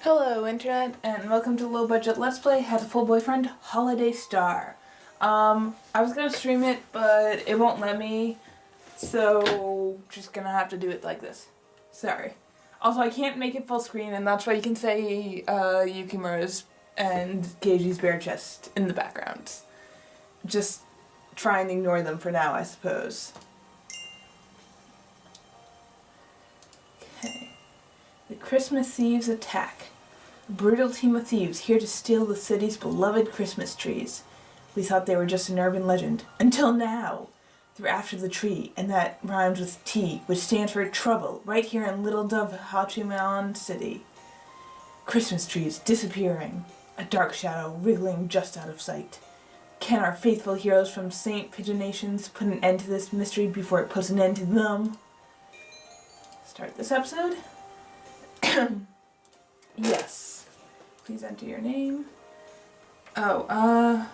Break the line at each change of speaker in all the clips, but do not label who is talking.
Hello Internet, and welcome to Low Budget Let's Play Hatoful Boyfriend Holiday Star. I was gonna stream it, but it won't let me, so just gonna have to do it like this. Sorry. Also, I can't make it full screen, and that's why you can say Yukimura's and Keiji's bare chest in the background. Just try and ignore them for now, I suppose. Okay. The Christmas Thieves attack. A brutal team of thieves here to steal the city's beloved Christmas trees. We thought they were just an urban legend. Until now! They're after the tree, and that rhymes with T, which stands for trouble, right here in Little Dove Hachiman City. Christmas trees disappearing. A dark shadow wriggling just out of sight. Can our faithful heroes from Saint Pigeon Nations put an end to this mystery before it puts an end to them? Start this episode. Yes. Please enter your name. Oh, I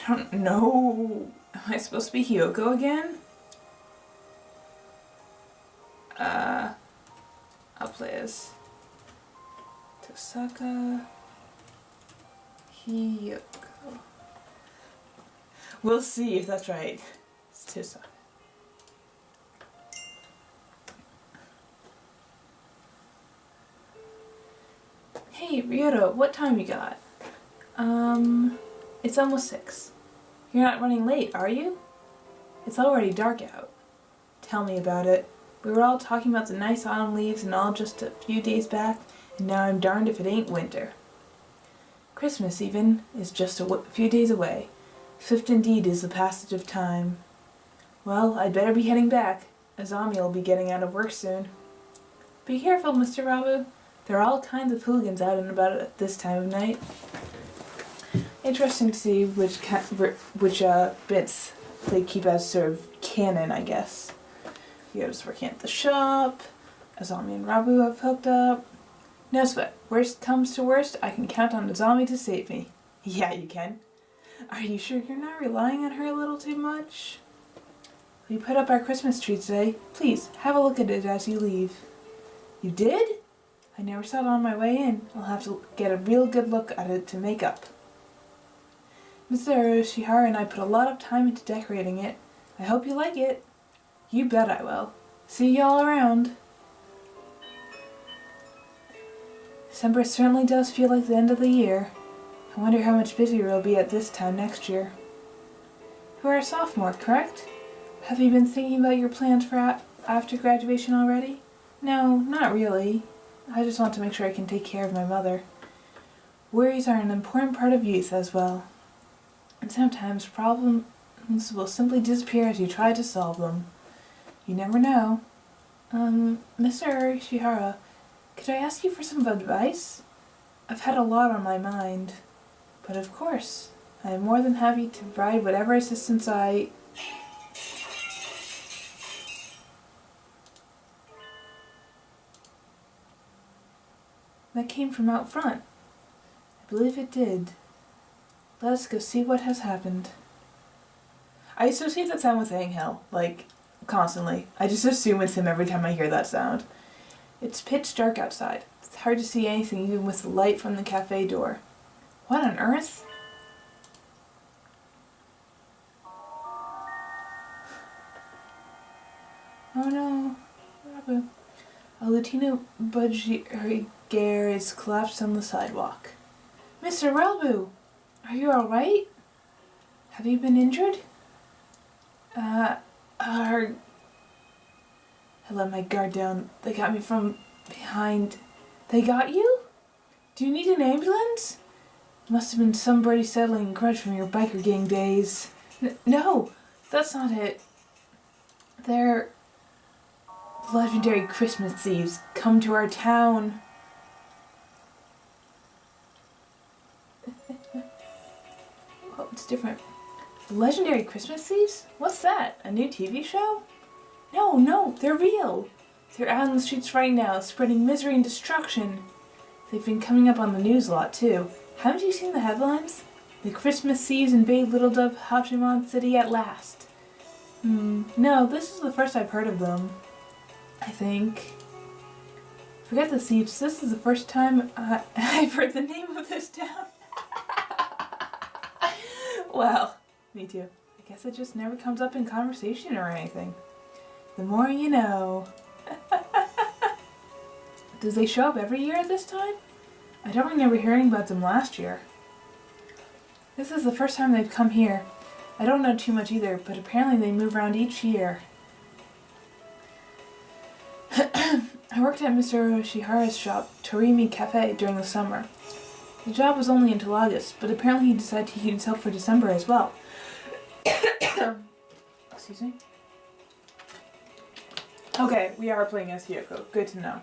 don't know. Am I supposed to be Hyoko again? I'll play as Tosaka Hyoko. We'll see if that's right. It's Tosaka. Hey, Ryota, what time you got? It's almost 6. You're not running late, are you? It's already dark out. Tell me about it. We were all talking about the nice autumn leaves and all just a few days back, and now I'm darned if it ain't winter. Christmas, even, is just a few days away. Swift indeed is the passage of time. Well, I'd better be heading back. Azami'll be getting out of work soon. Be careful, Mr. Rabu. There are all kinds of hooligans out and about at this time of night. Interesting to see which bits they keep as sort of canon, I guess. Ryota's working at the shop. Azami and Rabu have hooked up. No sweat. Worst comes to worst, I can count on Azami to save me. Yeah, you can. Are you sure you're not relying on her a little too much? We put up our Christmas tree today. Please, have a look at it as you leave. You did? I never saw it on my way in. I'll have to get a real good look at it to make up. Mr. Shihara and I put a lot of time into decorating it. I hope you like it. You bet I will. See you all around. December certainly does feel like the end of the year. I wonder how much busier we'll be at this time next year. You are a sophomore, correct? Have you been thinking about your plans for after graduation already? No, not really. I just want to make sure I can take care of my mother. Worries are an important part of youth as well. And sometimes problems will simply disappear as you try to solve them. You never know. Mr. Shihara, could I ask you for some advice? I've had a lot on my mind. But of course, I am more than happy to provide whatever assistance I... That came from out front. I believe it did. Let us go see what has happened. I associate that sound with Angel, like, constantly. I just assume it's him every time I hear that sound. It's pitch dark outside. It's hard to see anything even with the light from the cafe door. What on earth? Oh no, Rabu. A Latino Budgier is collapsed on the sidewalk. Mr. Rabu, are you alright? Have you been injured? I let my guard down. They got me from behind. They got you? Do you need an ambulance? Must have been somebody settling a grudge from your biker gang days. No, that's not it. They're legendary Christmas thieves come to our town. Oh, it's different. Legendary Christmas thieves? What's that? A new TV show? No, they're real. They're out on the streets right now, spreading misery and destruction. They've been coming up on the news a lot, too. Haven't you seen the headlines? The Christmas thieves invade Little Dove Hachiman City at last. No, this is the first I've heard of them. I think. Forget the Thieves. This is the first time I've heard the name of this town. Well, me too. I guess it just never comes up in conversation or anything. The more you know. Do they show up every year at this time? I don't remember hearing about them last year. This is the first time they've come here. I don't know too much either, but apparently they move around each year. I worked at Mr. Oshihara's shop, Torimi Cafe, during the summer. The job was only until August, but apparently he decided to heat himself for December as well. Excuse me? Okay, we are playing as Hiyoko. Good to know.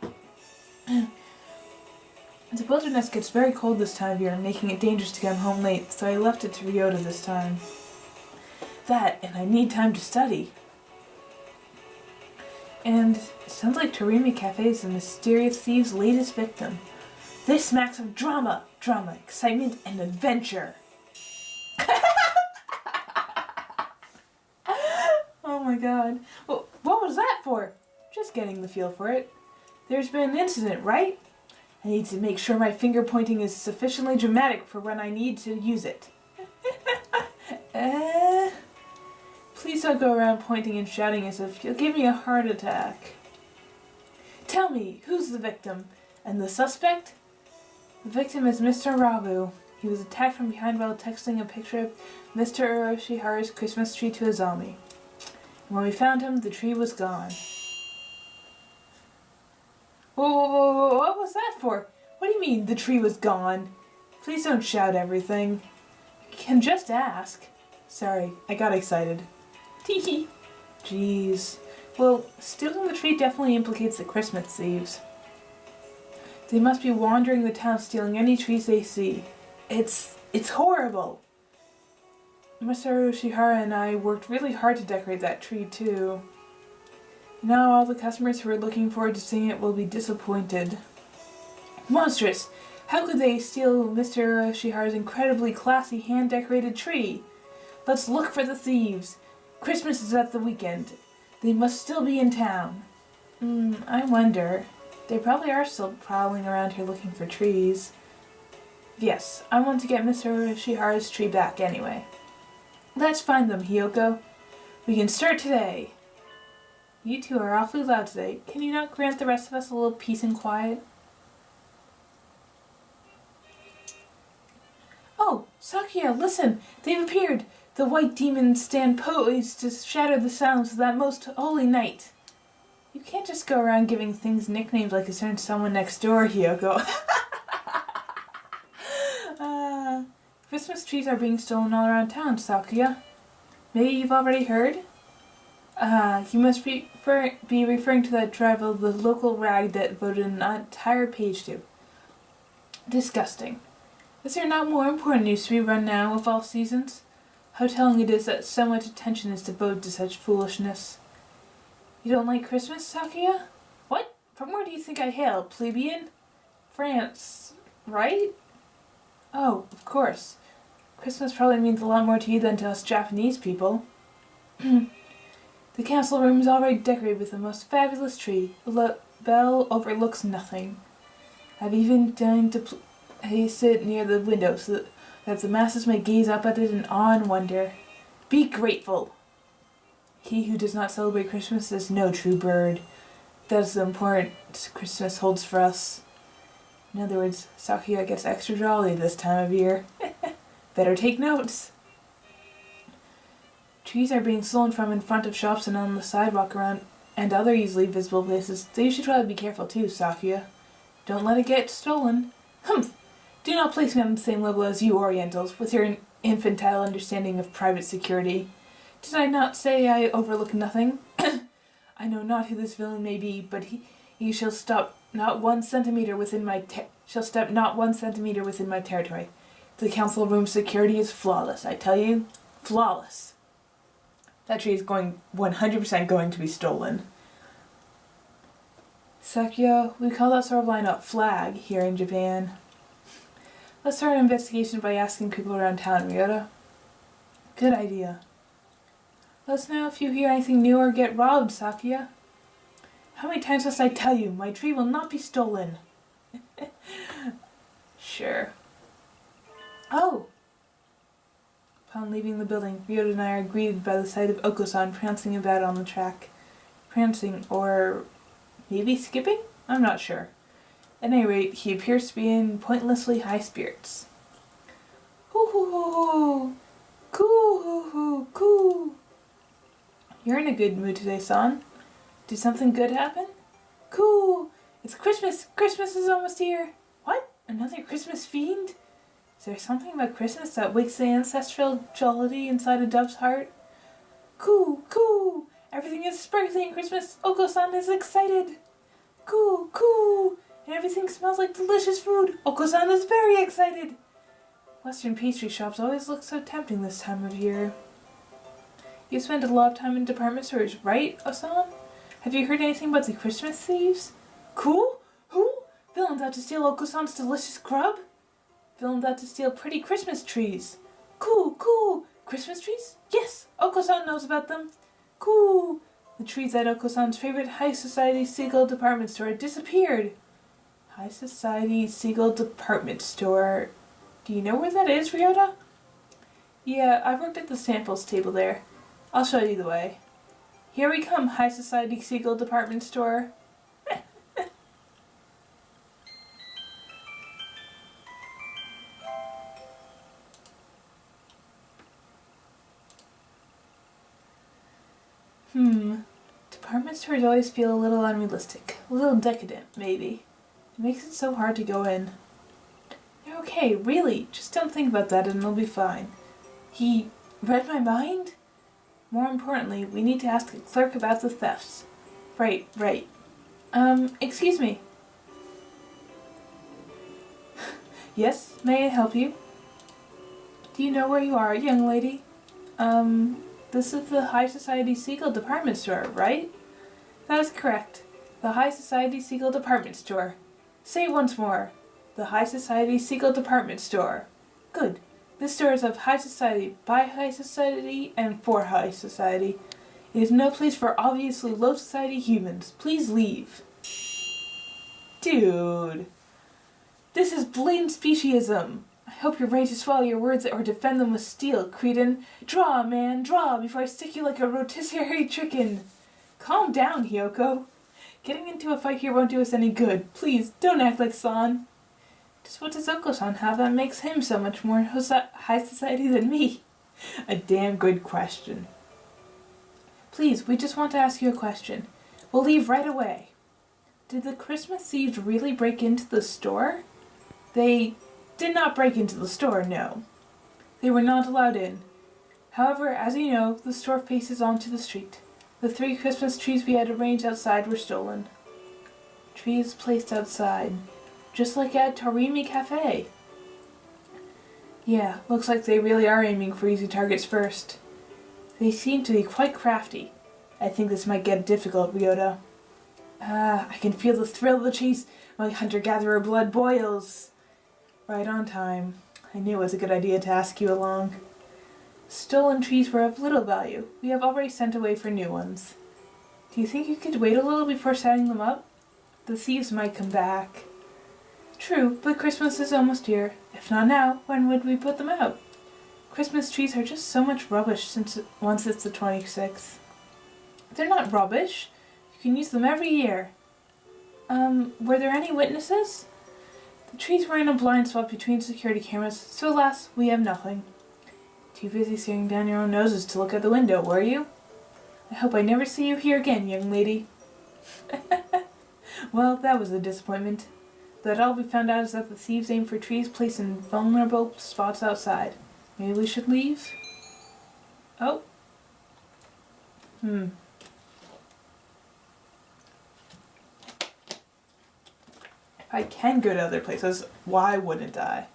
The wilderness gets very cold this time of year, making it dangerous to come home late, so I left it to Ryota this time. That, and I need time to study. And it sounds like Torimi Cafe is the mysterious thieves' latest victim. This smacks of drama, excitement, and adventure. Oh my god. Well, what was that for? Just getting the feel for it. There's been an incident, right? I need to make sure my finger pointing is sufficiently dramatic for when I need to use it. Please don't go around pointing and shouting as if you'll give me a heart attack. Tell me, who's the victim? And the suspect? The victim is Mr. Rabu. He was attacked from behind while texting a picture of Mr. Uroshihara's Christmas tree to a zombie. And when we found him, the tree was gone. Whoa, what was that for? What do you mean, the tree was gone? Please don't shout everything. You can just ask. Sorry, I got excited. Teehee. Jeez. Well, stealing the tree definitely implicates the Christmas thieves. They must be wandering the town stealing any trees they see. It's horrible. Mr. Uroshihara and I worked really hard to decorate that tree too. Now all the customers who are looking forward to seeing it will be disappointed. Monstrous! How could they steal Mr. Uroshihara's incredibly classy hand-decorated tree? Let's look for the thieves. Christmas is at the weekend. They must still be in town. I wonder. They probably are still prowling around here looking for trees. Yes, I want to get Mr. Uroshihara's tree back anyway. Let's find them, Hiyoko. We can start today. You two are awfully loud today. Can you not grant the rest of us a little peace and quiet? Oh, Sakuya, listen! They've appeared! The white demons stand poised to shatter the sounds of that most holy night. You can't just go around giving things nicknames like it's someone next door, Hiyoko. Christmas trees are being stolen all around town, Sakuya. Maybe you've already heard? You must be referring to that drivel the local rag that voted an entire page to. Disgusting. Is there not more important news to be run now of all seasons? How telling it is that so much attention is devoted to such foolishness. You don't like Christmas, Sakuya? What? From where do you think I hail, plebeian? France, right? Oh, of course. Christmas probably means a lot more to you than to us Japanese people. The castle room is already decorated with the most fabulous tree. The bell overlooks nothing. I've even deigned to place it near the window so that the masses may gaze up at it in awe and wonder. Be grateful! He who does not celebrate Christmas is no true bird. That is the importance Christmas holds for us. In other words, Sakuya gets extra jolly this time of year. Better take notes. Trees are being stolen from in front of shops and on the sidewalk around and other easily visible places. So you should probably be careful too, Sakuya. Don't let it get stolen. Humph! Do not place me on the same level as you Orientals, with your infantile understanding of private security. Did I not say I overlook nothing? I know not who this villain may be, but he shall stop not 1 centimeter within my step not 1 centimeter within my territory. The council room security is flawless, I tell you. Flawless. That tree is 100% going to be stolen. Sakuya, we call that sort of line a flag here in Japan. Let's start an investigation by asking people around town, Ryota. Good idea. Let us know if you hear anything new or get robbed, Sakuya. How many times must I tell you, my tree will not be stolen? Sure. Oh! Upon leaving the building, Ryota and I are greeted by the sight of Oko-san prancing about on the track. Prancing, or maybe skipping? I'm not sure. At any rate, he appears to be in pointlessly high spirits. Hoo hoo hoo hoo! Coo hoo hoo coo! You're in a good mood today, son. Did something good happen? Cool! It's Christmas! Christmas is almost here! What? Another Christmas fiend? Is there something about Christmas that wakes the ancestral jollity inside a dove's heart? Cool! Cool! Everything is sparkling Christmas! Oko-san is excited! Cool! Cool! And everything smells like delicious food! Oko-san is very excited! Western pastry shops always look so tempting this time of year. You spend a lot of time in department stores, right, Osan? Have you heard anything about the Christmas thieves? Cool? Who? Villains out to steal Oko-san's delicious grub? Villains out to steal pretty Christmas trees. Cool, cool. Christmas trees? Yes, Oko-san knows about them. Cool. The trees at Oko-san's favorite high society Seagull department store disappeared. High society Seagull department store. Do you know where that is, Ryota? Yeah, I've worked at the samples table there. I'll show you the way. Here we come, High Society Seagull department store. Department stores always feel a little unrealistic. A little decadent, maybe. It makes it so hard to go in. You're okay, really. Just don't think about that and it'll be fine. He read my mind? More importantly, we need to ask the clerk about the thefts. Right. Excuse me. Yes, may I help you? Do you know where you are, young lady? This is the High Society Seagull department store, right? That is correct. The High Society Seagull department store. Say it once more. The High Society Seagull department store. Good. This store is of high society, by high society, and for high society. It is no place for obviously low society humans. Please leave. Dude. This is blatant speciesism. I hope you're ready to swallow your words or defend them with steel, cretin. Draw, man, draw, before I stick you like a rotisserie chicken. Calm down, Hiyoko. Getting into a fight here won't do us any good. Please, don't act like San. Just what does Oko-san have that makes him so much more high society than me? A damn good question. Please, we just want to ask you a question. We'll leave right away. Did the Christmas thieves really break into the store? They did not break into the store, no. They were not allowed in. However, as you know, the store faces onto the street. The 3 Christmas trees we had arranged outside were stolen. Trees placed outside. Just like at Torimi Cafe. Yeah, looks like they really are aiming for easy targets first. They seem to be quite crafty. I think this might get difficult, Ryota. I can feel the thrill of the chase. My hunter-gatherer blood boils. Right on time. I knew it was a good idea to ask you along. Stolen trees were of little value. We have already sent away for new ones. Do you think you could wait a little before setting them up? The thieves might come back. True, but Christmas is almost here. If not now, when would we put them out? Christmas trees are just so much rubbish once it's the 26th. They're not rubbish. You can use them every year. Were there any witnesses? The trees were in a blind spot between security cameras, so alas, we have nothing. Too busy staring down your own noses to look out the window, were you? I hope I never see you here again, young lady. Well, that was a disappointment. But all we found out is that the thieves aim for trees placed in vulnerable spots outside. Maybe we should leave? Oh. If I can go to other places, why wouldn't I?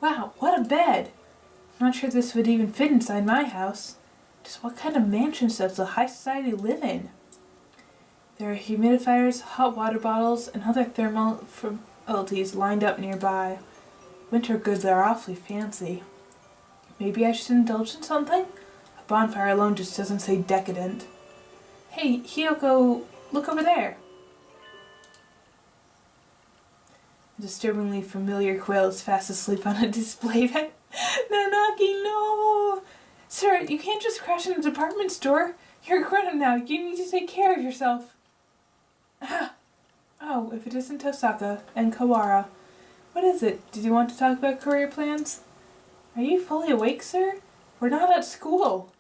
Wow, what a bed! I'm not sure this would even fit inside my house. Just what kind of mansions does the high society live in? There are humidifiers, hot water bottles, and other thermal frivolities lined up nearby. Winter goods are awfully fancy. Maybe I should indulge in something? A bonfire alone just doesn't say decadent. Hey, Hiyoko, look over there. A disturbingly familiar quail is fast asleep on a display bench. Nanaki, no! Sir, you can't just crash in a department store. You're a grown-up now. You need to take care of yourself. Ah. Oh, if it isn't Tosaka and Kawara. What is it? Did you want to talk about career plans? Are you fully awake, sir? We're not at school.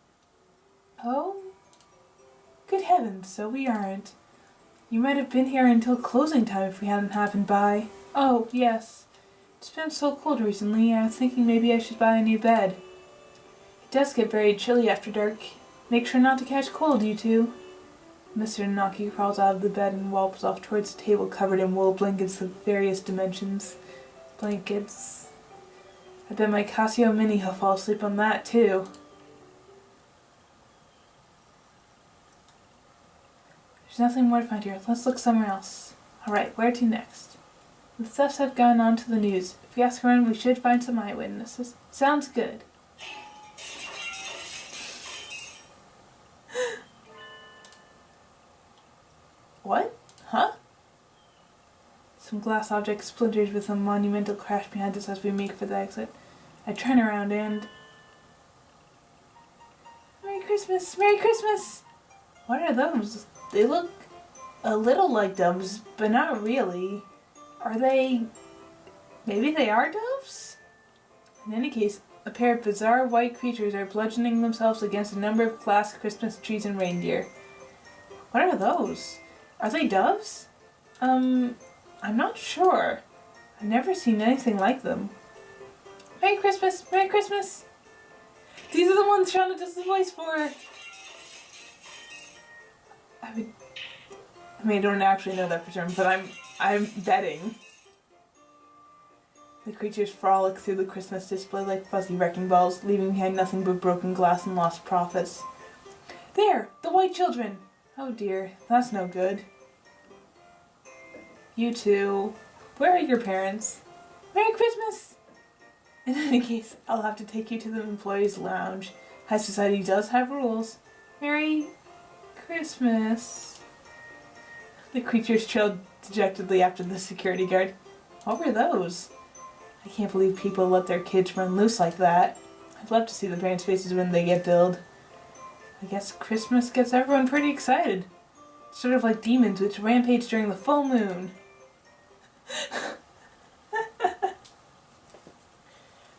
Oh? Good heavens, so we aren't. You might have been here until closing time if we hadn't happened by. Oh, yes. It's been so cold recently, I was thinking maybe I should buy a new bed. It does get very chilly after dark. Make sure not to catch cold, you two. Mr. Naki crawls out of the bed and wobbles off towards the table covered in wool blankets of various dimensions. Blankets. I bet my Casio Mini will fall asleep on that, too. There's nothing more to find here. Let's look somewhere else. Alright, where to next? The thefts have gone on to the news. If we ask around, we should find some eyewitnesses. Sounds good. What? Huh? Some glass object splinters with a monumental crash behind us as we make for the exit. I turn around and... Merry Christmas! Merry Christmas! What are those? They look a little like doves, but not really. Are they... Maybe they are doves? In any case, a pair of bizarre white creatures are bludgeoning themselves against a number of glass Christmas trees and reindeer. What are those? Are they doves? I'm not sure. I've never seen anything like them. Merry Christmas! Merry Christmas! These are the ones Shauna does the voice for! I don't actually know that for certain, but I'm betting. The creatures frolic through the Christmas display like fuzzy wrecking balls, leaving behind nothing but broken glass and lost profits. There! The white children! Oh dear, that's no good. You two, where are your parents? Merry Christmas! In any case, I'll have to take you to the employees' lounge. High society does have rules. Merry Christmas. The creatures trailed dejectedly after the security guard. What were those? I can't believe people let their kids run loose like that. I'd love to see the parents' faces when they get billed. I guess Christmas gets everyone pretty excited. Sort of like demons which rampage during the full moon.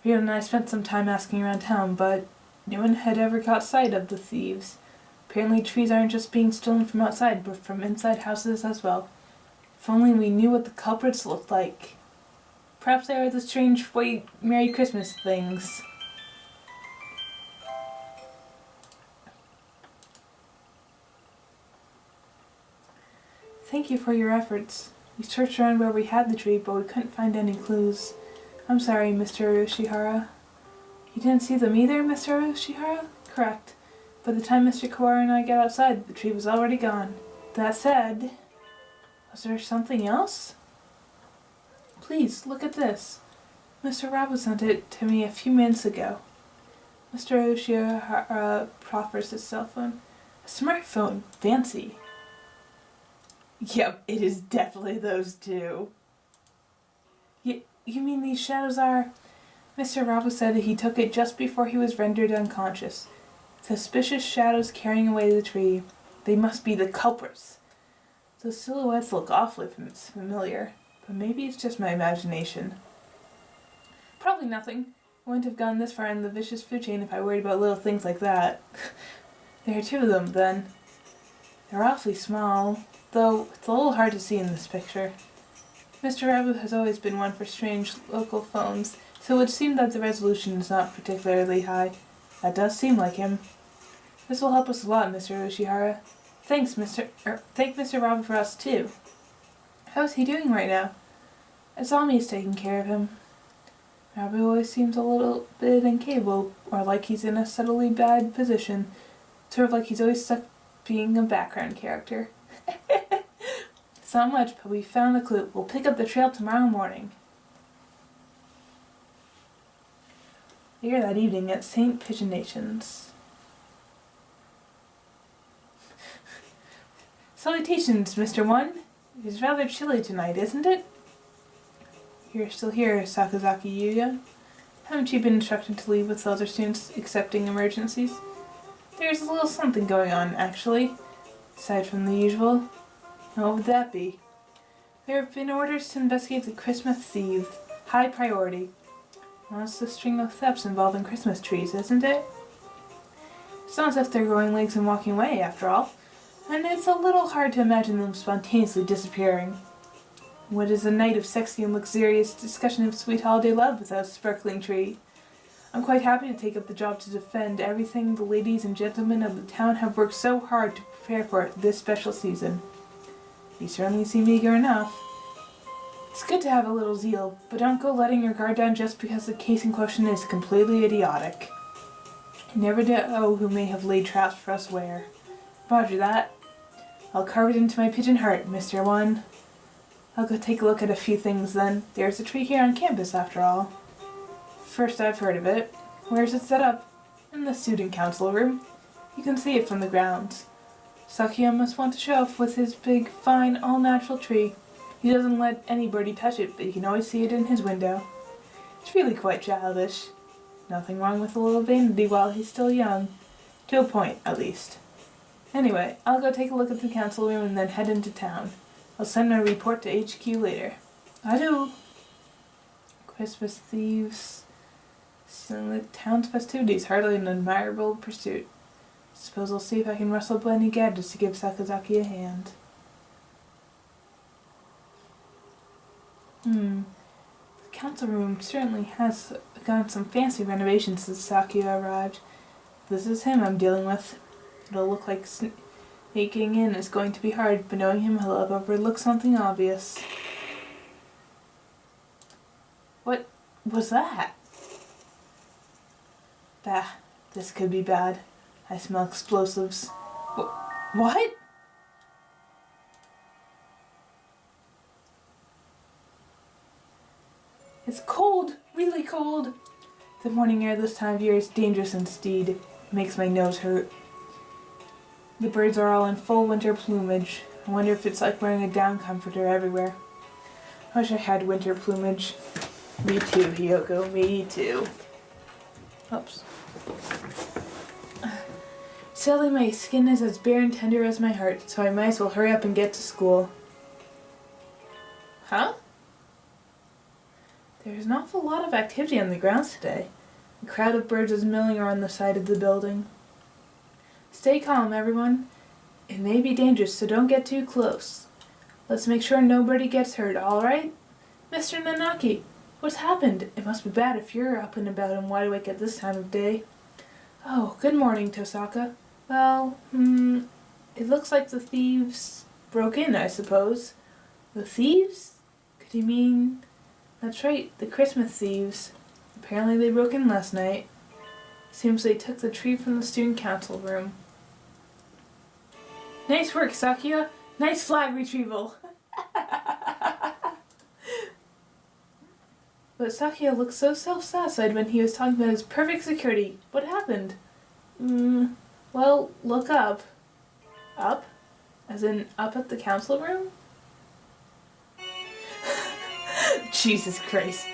Rio and I spent some time asking around town, but no one had ever caught sight of the thieves. Apparently trees aren't just being stolen from outside, but from inside houses as well. If only we knew what the culprits looked like. Perhaps they are the strange white Merry Christmas things. Thank you for your efforts. We searched around where we had the tree, but we couldn't find any clues. I'm sorry, Mr. Urushihara. You didn't see them either, Mr. Urushihara? Correct. By the time Mr. Kawara and I got outside, the tree was already gone. That said, was there something else? Please, look at this. Mr. Rabu sent it to me a few minutes ago. Mr. Urushihara proffers his cell phone. A smartphone. Fancy. Yep, it is definitely those two. You mean these shadows are... Mr. Rabu said that he took it just before he was rendered unconscious. Suspicious shadows carrying away the tree. They must be the culprits. The silhouettes look awfully familiar, but maybe it's just my imagination. Probably nothing. I wouldn't have gone this far in the vicious food chain if I worried about little things like that. There are two of them, then. They're awfully small, though it's a little hard to see in this picture. Mr. Rabu has always been one for strange local phones, so it would seem that the resolution is not particularly high. That does seem like him. This will help us a lot, Mr. Urushihara. Thank Mr. Rabu for us, too. How's he doing right now? Asami is taking care of him. Rabu always seems a little bit incapable, or like he's in a subtly bad position. Sort of like he's always stuck being a background character. It's not much, but we found the clue. We'll pick up the trail tomorrow morning. Later that evening at St. Pigeonation's. Salutations, Mr. One. It is rather chilly tonight, isn't it? You're still here, Sakazaki Yuya. Haven't you been instructed to leave with other students excepting emergencies? There's a little something going on, actually, aside from the usual. What would that be? There have been orders to investigate the Christmas thieves. High priority. Well, it's a string of thefts involving Christmas trees, isn't it? It's not as if they're growing legs and walking away, after all. And it's a little hard to imagine them spontaneously disappearing. What is a night of sexy and luxurious discussion of sweet holiday love without a sparkling tree? I'm quite happy to take up the job to defend everything the ladies and gentlemen of the town have worked so hard to prepare for this special season. You certainly seem eager enough. It's good to have a little zeal, but don't go letting your guard down just because the case in question is completely idiotic. You never know who may have laid traps for us where. Roger that. I'll carve it into my pigeon heart, Mr. One. I'll go take a look at a few things then. There's a tree here on campus, after all. First I've heard of it. Where's it set up? In the student council room. You can see it from the grounds. Sakuya must want to show off with his big, fine, all-natural tree. He doesn't let anybody touch it, but you can always see it in his window. It's really quite childish. Nothing wrong with a little vanity while he's still young. To a point, at least. Anyway, I'll go take a look at the council room and then head into town. I'll send my report to HQ later. Adieu. Christmas thieves. Stealing the town's festivities, hardly an admirable pursuit. Suppose I'll see if I can rustle up any gadgets to give Sakazaki a hand. The council room certainly has gotten some fancy renovations since Sakuya arrived. This is him I'm dealing with. It'll look like sneaking in is going to be hard, but knowing him, he'll overlook something obvious. What was that? Bah, this could be bad. I smell explosives. What? It's cold, really cold. The morning air this time of year is dangerous indeed. It makes my nose hurt. The birds are all in full winter plumage. I wonder if it's like wearing a down comforter everywhere. I wish I had winter plumage. Me too, Hiyoko, me too. Oops. Sadly, my skin is as bare and tender as my heart, so I might as well hurry up and get to school. Huh? There's an awful lot of activity on the grounds today. A crowd of birds is milling around the side of the building. Stay calm, everyone. It may be dangerous, so don't get too close. Let's make sure nobody gets hurt, alright? Mr. Nanaki, what's happened? It must be bad if you're up and about and wide awake at this time of day. Oh, good morning, Tosaka. Well, it looks like the thieves broke in, I suppose. The thieves? Could you mean... That's right, the Christmas thieves. Apparently they broke in last night. Seems they took the tree from the student council room. Nice work, Sakuya. Nice flag retrieval. But Sakuya looked so self-satisfied when he was talking about his perfect security. What happened? Well, look up. Up? As in, up at the council room? Jesus Christ.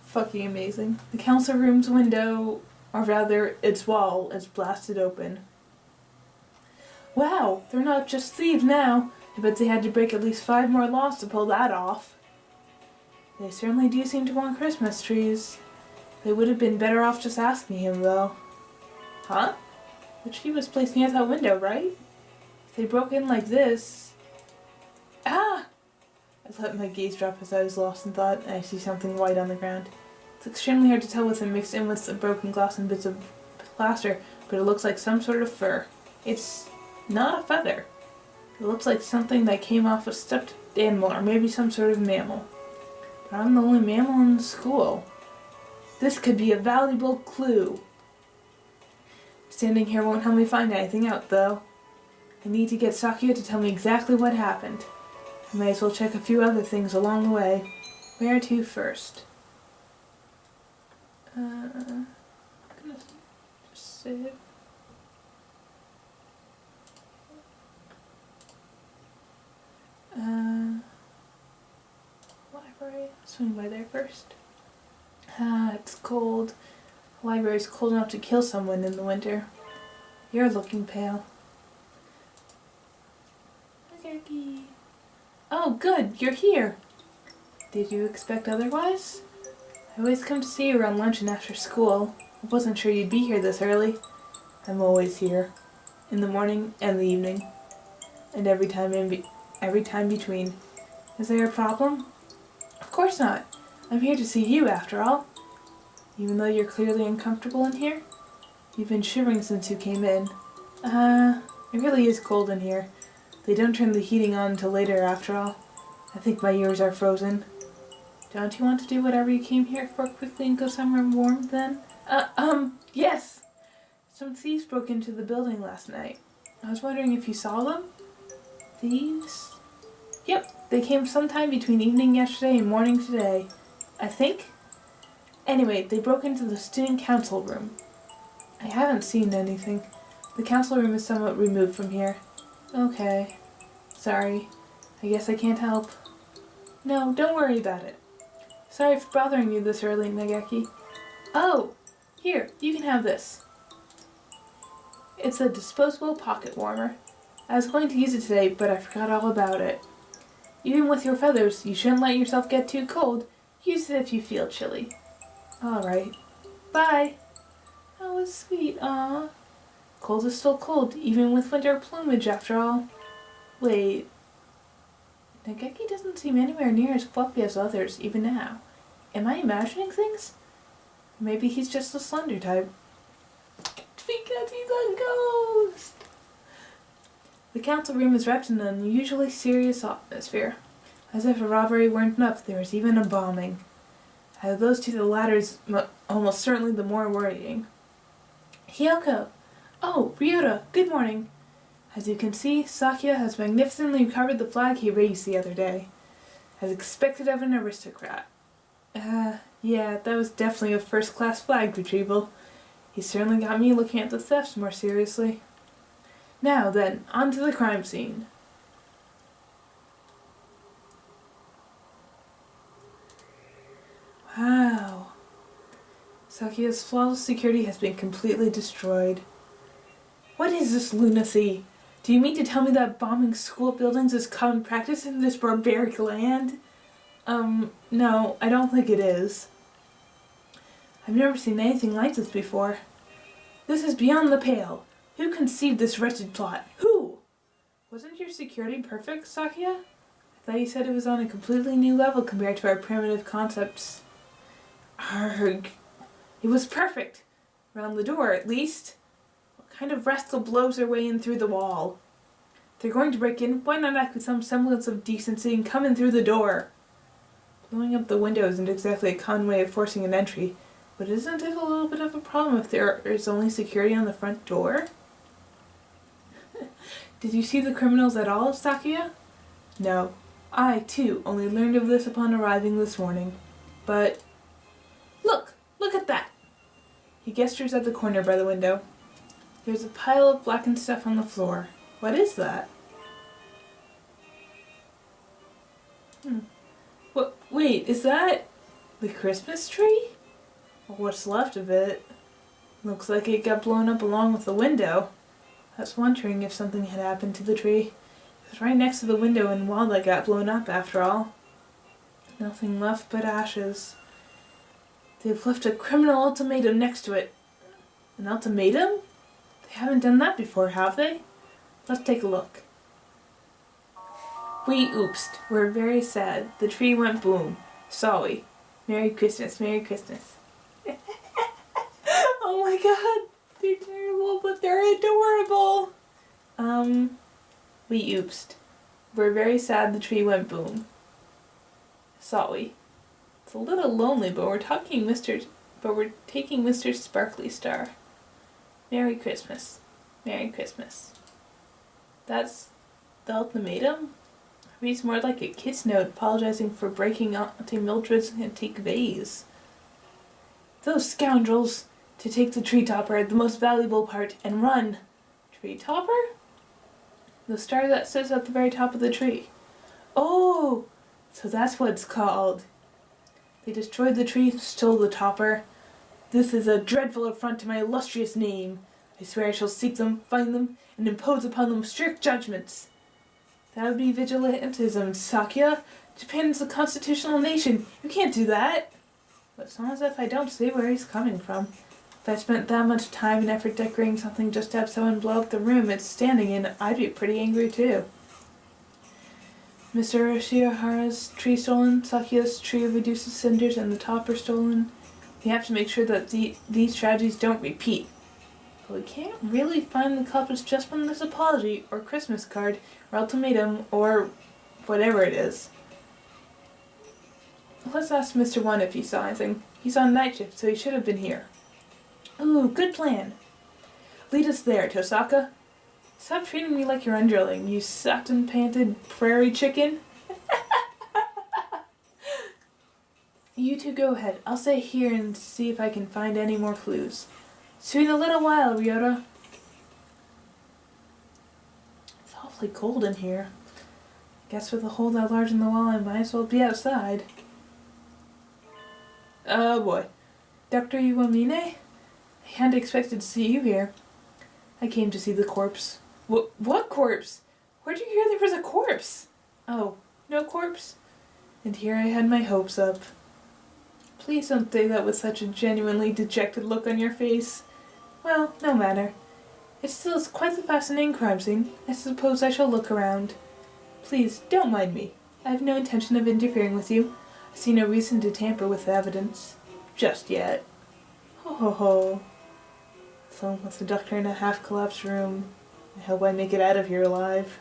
Fucking amazing. The council room's window, or rather, its wall, is blasted open. Wow, they're not just thieves now. I bet they had to break at least 5 more laws to pull that off. They certainly do seem to want Christmas trees. They would have been better off just asking him, though. Huh? The tree was placed near that window, right? If they broke in like this... Ah! I let my gaze drop as I was lost in thought, and I see something white on the ground. It's extremely hard to tell with it mixed in with the broken glass and bits of plaster, but it looks like some sort of fur. It's not a feather. It looks like something that came off a stuffed animal, or maybe some sort of mammal. But I'm the only mammal in the school. This could be a valuable clue. Standing here won't help me find anything out, though. I need to get Sakuya to tell me exactly what happened. I may as well check a few other things along the way. Where to first? Goodness. Save. Library. Swing by there first. It's cold. The library's cold enough to kill someone in the winter. You're looking pale. Jackie. Oh, good, you're here. Did you expect otherwise? I always come to see you around lunch and after school. I wasn't sure you'd be here this early. I'm always here. In the morning and the evening. And every time between. Is there a problem? Of course not. I'm here to see you after all. Even though you're clearly uncomfortable in here? You've been shivering since you came in. It really is cold in here. They don't turn the heating on until later after all. I think my ears are frozen. Don't you want to do whatever you came here for quickly and go somewhere warm then? Yes! Some thieves broke into the building last night. I was wondering if you saw them? Thieves? Yep, they came sometime between evening yesterday and morning today. I think? Anyway, they broke into the student council room. I haven't seen anything. The council room is somewhat removed from here. Okay. Sorry. I guess I can't help. No, don't worry about it. Sorry for bothering you this early, Nageki. Oh! Here, you can have this. It's a disposable pocket warmer. I was going to use it today, but I forgot all about it. Even with your feathers, you shouldn't let yourself get too cold. Use it if you feel chilly. Alright. Bye! That was sweet, aw. Cold is still cold, even with winter plumage after all. Wait. Nageki doesn't seem anywhere near as fluffy as others, even now. Am I imagining things? Maybe he's just a slender type. Because he's a ghost! The council room is wrapped in an unusually serious atmosphere. As if a robbery weren't enough, there was even a bombing. Out of those two, the latter is almost certainly the more worrying. Hyoko! Oh, Ryota, good morning. As you can see, Sakuya has magnificently recovered the flag he raised the other day. As expected of an aristocrat. Yeah, that was definitely a first-class flag retrieval. He certainly got me looking at the thefts more seriously. Now then, on to the crime scene. Wow. Sakuya's flawless security has been completely destroyed. What is this lunacy? Do you mean to tell me that bombing school buildings is common practice in this barbaric land? No, I don't think it is. I've never seen anything like this before. This is beyond the pale. Who conceived this wretched plot? Who? Wasn't your security perfect, Sakuya? I thought you said it was on a completely new level compared to our primitive concepts. Arrgh. It was perfect. Around the door, at least. What kind of rascal blows their way in through the wall? If they're going to break in, why not act with some semblance of decency and come in through the door? Blowing up the window isn't exactly a common way of forcing an entry, but isn't it a little bit of a problem if there is only security on the front door? Did you see the criminals at all, Sakuya? No. I, too, only learned of this upon arriving this morning. But... Look! Look at that! He gestures at the corner by the window. There's a pile of blackened stuff on the floor. What is that? Wait, is that the Christmas tree? Or what's left of it? Looks like it got blown up along with the window. I was wondering if something had happened to the tree. It was right next to the window and wall that got blown up after all. Nothing left but ashes. They've left a criminal ultimatum next to it. An ultimatum? They haven't done that before, have they? Let's take a look. We oopsed. We're very sad. The tree went boom. Sorry. Merry Christmas, Merry Christmas. Oh my god. They're terrible, but they're adorable. We oopsed. We're very sad the tree went boom. Sorry. It's a little lonely, but we're taking Mr. Sparkly Star. Merry Christmas. Merry Christmas. That's the ultimatum? It reads more like a kiss note apologizing for breaking Auntie Mildred's antique vase. Those scoundrels! to take the tree topper, the most valuable part, and run. Tree topper? The star that sits at the very top of the tree. Oh, so that's what it's called. They destroyed the tree, stole the topper. This is a dreadful affront to my illustrious name. I swear I shall seek them, find them, and impose upon them strict judgments. That would be vigilantism, Sakya. Japan is a constitutional nation. You can't do that. But it's not as if I don't see where he's coming from. If I spent that much time and effort decorating something just to have someone blow up the room it's standing in, I'd be pretty angry too. Mr. Shihara's tree stolen, Sakya's tree reduced to cinders, and the topper stolen. We have to make sure that these tragedies don't repeat. But we can't really find the culprits just from this apology, or Christmas card, or ultimatum, or whatever it is. Let's ask Mr. One if he saw anything. He's on night shift, so he should have been here. Ooh, good plan. Lead us there, Tosaka. Stop treating me like your underling, you satin-panted prairie chicken. You two go ahead. I'll stay here and see if I can find any more clues. See you in a little while, Ryota. It's awfully cold in here. Guess with a hole that large in the wall, I might as well be outside. Oh boy. Dr. Iwamine? I hadn't expected to see you here. I came to see the corpse. What corpse? Where'd you hear there was a corpse? Oh, no corpse? And here I had my hopes up. Please don't say that with such a genuinely dejected look on your face. Well, no matter. It still is quite the fascinating crime scene. I suppose I shall look around. Please, don't mind me. I have no intention of interfering with you. I see no reason to tamper with the evidence. Just yet. Ho ho ho. Someone with a doctor in a half-collapsed room. I hope I make it out of here alive.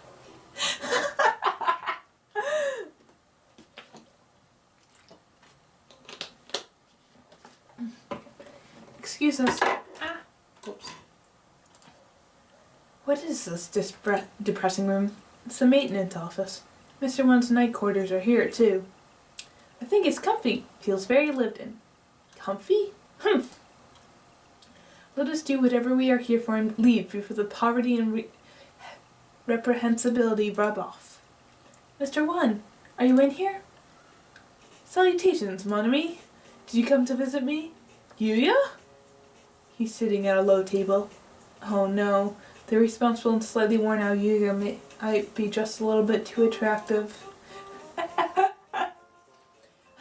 Excuse us. Oops. What is this depressing room? It's the maintenance office. Mr. One's night quarters are here, too. I think it's comfy. Feels very lived in. Comfy? Humph. Let us do whatever we are here for and leave before the poverty and reprehensibility rub off. Mr. One, are you in here? Salutations, mon ami. Did you come to visit me? Yuya? He's sitting at a low table. Oh no, the irresponsible and slightly worn out Yuya might be just a little bit too attractive. I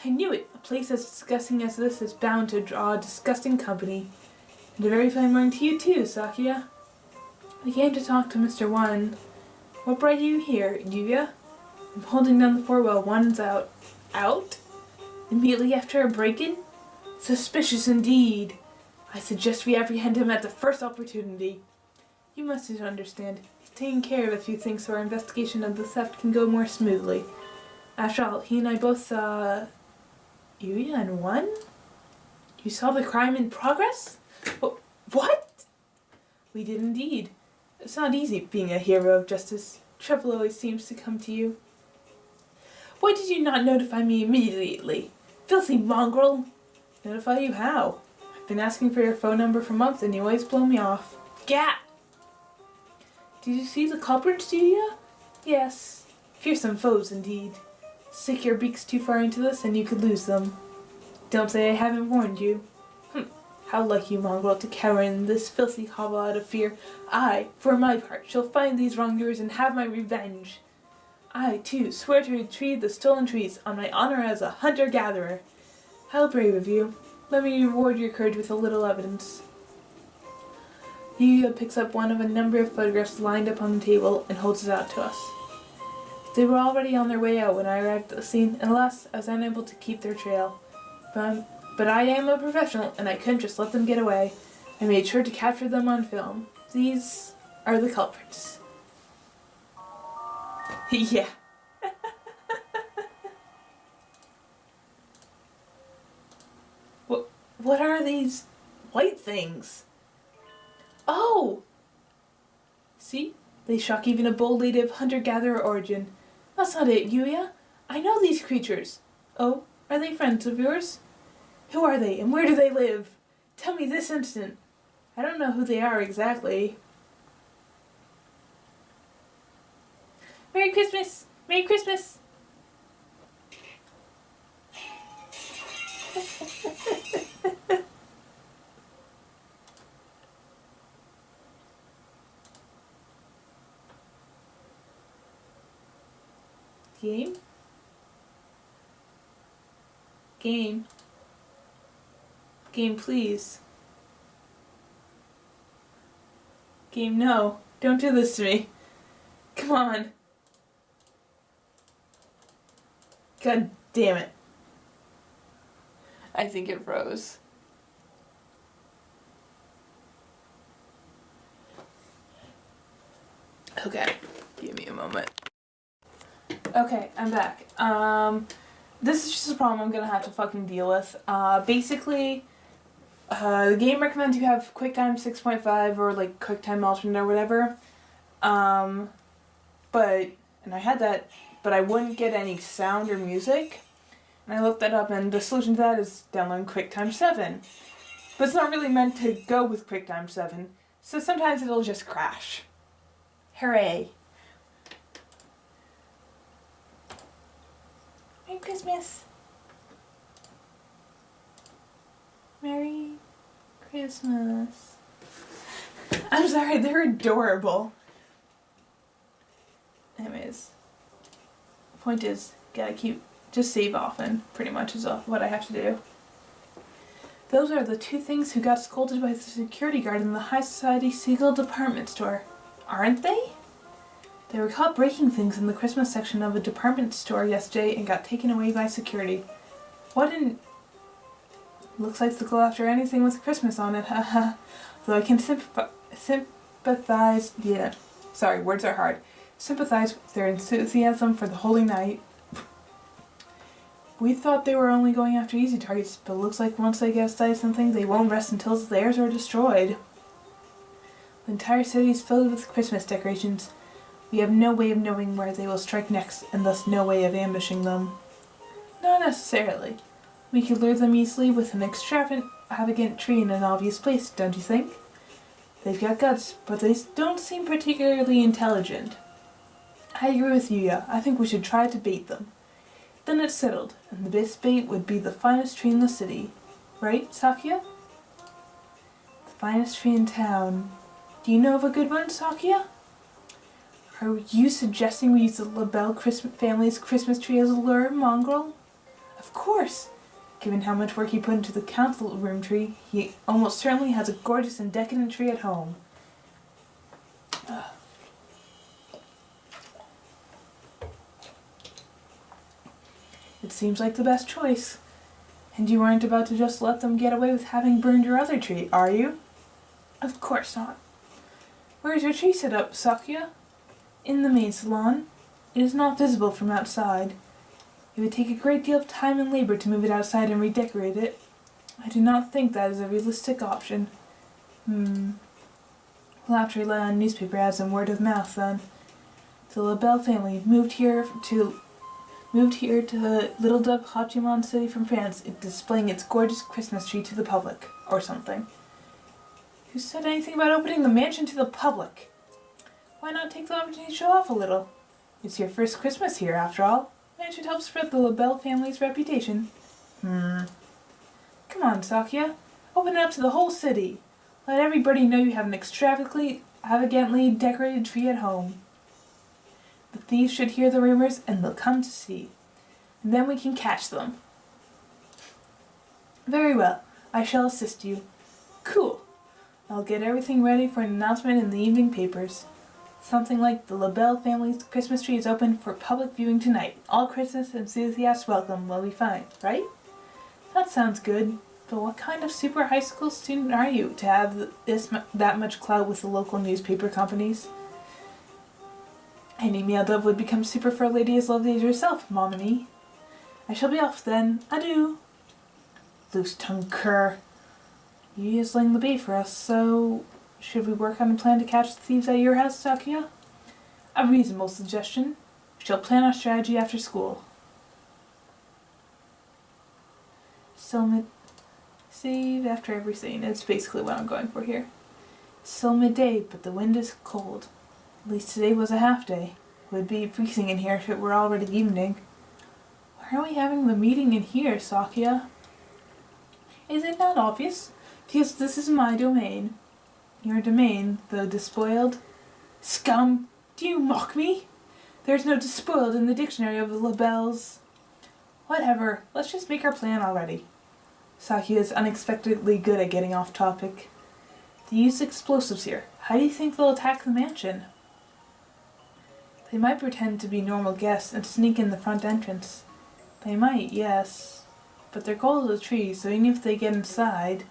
knew it. A place as disgusting as this is bound to draw disgusting company. And a very fine morning to you too, Sakya. I came to talk to Mr. One. What brought you here, Yuya? I'm holding down the fort while One's out. Out? Immediately after a break-in? Suspicious indeed. I suggest we apprehend him at the first opportunity. You must understand. He's taking care of a few things so our investigation of the theft can go more smoothly. After all, he and I both saw... Yuya and One? You saw the crime in progress? What? We did indeed. It's not easy being a hero of justice. Trouble always seems to come to you. Why did you not notify me immediately? Filthy mongrel! Notify you how? I've been asking for your phone number for months and you always blow me off. Gat! Did you see the culprits, Yuya? Yes. Fearsome foes indeed. Stick your beaks too far into this and you could lose them. Don't say I haven't warned you. How like you, mongrel, to cower in this filthy hovel out of fear. I, for my part, shall find these wrongdoers and have my revenge. I, too, swear to retrieve the stolen trees on my honor as a hunter-gatherer. How brave of you. Let me reward your courage with a little evidence. Yuya picks up one of a number of photographs lined up on the table and holds it out to us. They were already on their way out when I arrived at the scene, and alas, I was unable to keep their trail. But I am a professional, and I couldn't just let them get away. I made sure to capture them on film. These are the culprits. Yeah. What are these white things? Oh! See? They shock even a bold lady of hunter-gatherer origin. That's not it, Yuya. I know these creatures. Oh, are they friends of yours? Who are they, and where do they live? Tell me this instant. I don't know who they are exactly. Merry Christmas! Merry Christmas! Game? Game? Game, please. Game, no. Don't do this to me. Come on. God damn it. I think it froze. Okay, give me a moment. Okay, I'm back. This is just a problem I'm gonna have to fucking deal with. Basically, the game recommends you have QuickTime 6.5 or like QuickTime Alternate or whatever. And I had that, but I wouldn't get any sound or music. And I looked that up, and the solution to that is downloading QuickTime 7. But it's not really meant to go with QuickTime 7, so sometimes it'll just crash. Hooray. Merry Christmas. Merry Christmas. I'm sorry, they're adorable. Anyways, the point is, just save often, pretty much is what I have to do. Those are the two things who got scolded by the security guard in the High Society Siegel department store, aren't they? They were caught breaking things in the Christmas section of a department store yesterday and got taken away by security. Looks like they'll go after anything with Christmas on it, haha. Though I can sympathize, sorry, words are hard. Sympathize with their enthusiasm for the holy night. We thought they were only going after easy targets, but looks like once they get aside something, they won't rest until theirs are destroyed. The entire city is filled with Christmas decorations. We have no way of knowing where they will strike next, and thus no way of ambushing them. Not necessarily. We could lure them easily with an extravagant tree in an obvious place, don't you think? They've got guts, but they don't seem particularly intelligent. I agree with Yuya. I think we should try to bait them. Then it's settled, and the best bait would be the finest tree in the city. Right, Sakuya? The finest tree in town. Do you know of a good one, Sakuya? Are you suggesting we use the LaBelle family's Christmas tree as a lure, mongrel? Of course! Given how much work he put into the council room tree, he almost certainly has a gorgeous and decadent tree at home. It seems like the best choice. And you aren't about to just let them get away with having burned your other tree, are you? Of course not. Where is your tree set up, Sakuya? In the main salon. It is not visible from outside. It would take a great deal of time and labor to move it outside and redecorate it. I do not think that is a realistic option. We'll have to rely on newspaper ads and word of mouth then. The LaBelle family moved here to Little Dub Hachiman City from France, displaying its gorgeous Christmas tree to the public, or something. Who said anything about opening the mansion to the public? Why not take the opportunity to show off a little? It's your first Christmas here, after all. It should help spread the LaBelle family's reputation. Come on, Sakuya. Open it up to the whole city. Let everybody know you have an extravagantly decorated tree at home. The thieves should hear the rumors, and they'll come to see. And then we can catch them. Very well. I shall assist you. Cool. I'll get everything ready for an announcement in the evening papers. Something like the LaBelle family's Christmas tree is open for public viewing tonight. All Christmas enthusiasts welcome will be fine, right? That sounds good. But what kind of super high school student are you to have that much clout with the local newspaper companies? Any male dove would become super for a lady as lovely as yourself, mon ami. I shall be off then. Adieu. Loose-tongued cur. You is laying the bait for us, so should we work on a plan to catch the thieves at your house, Sakuya? A reasonable suggestion. We shall plan our strategy after school. Save after every scene. It's basically what I'm going for here. It's still midday, but the wind is cold. At least today was a half day. It would be freezing in here if it were already evening. Why are we having the meeting in here, Sakya? Is it not obvious? Because this is my domain. Your domain, though despoiled. Scum! Do you mock me? There's no despoiled in the dictionary of the labels. Whatever, let's just make our plan already. Sakya is unexpectedly good at getting off topic. They use explosives here. How do you think they'll attack the mansion? They might pretend to be normal guests and sneak in the front entrance. They might, yes. But their goal is a tree, so even if they get inside,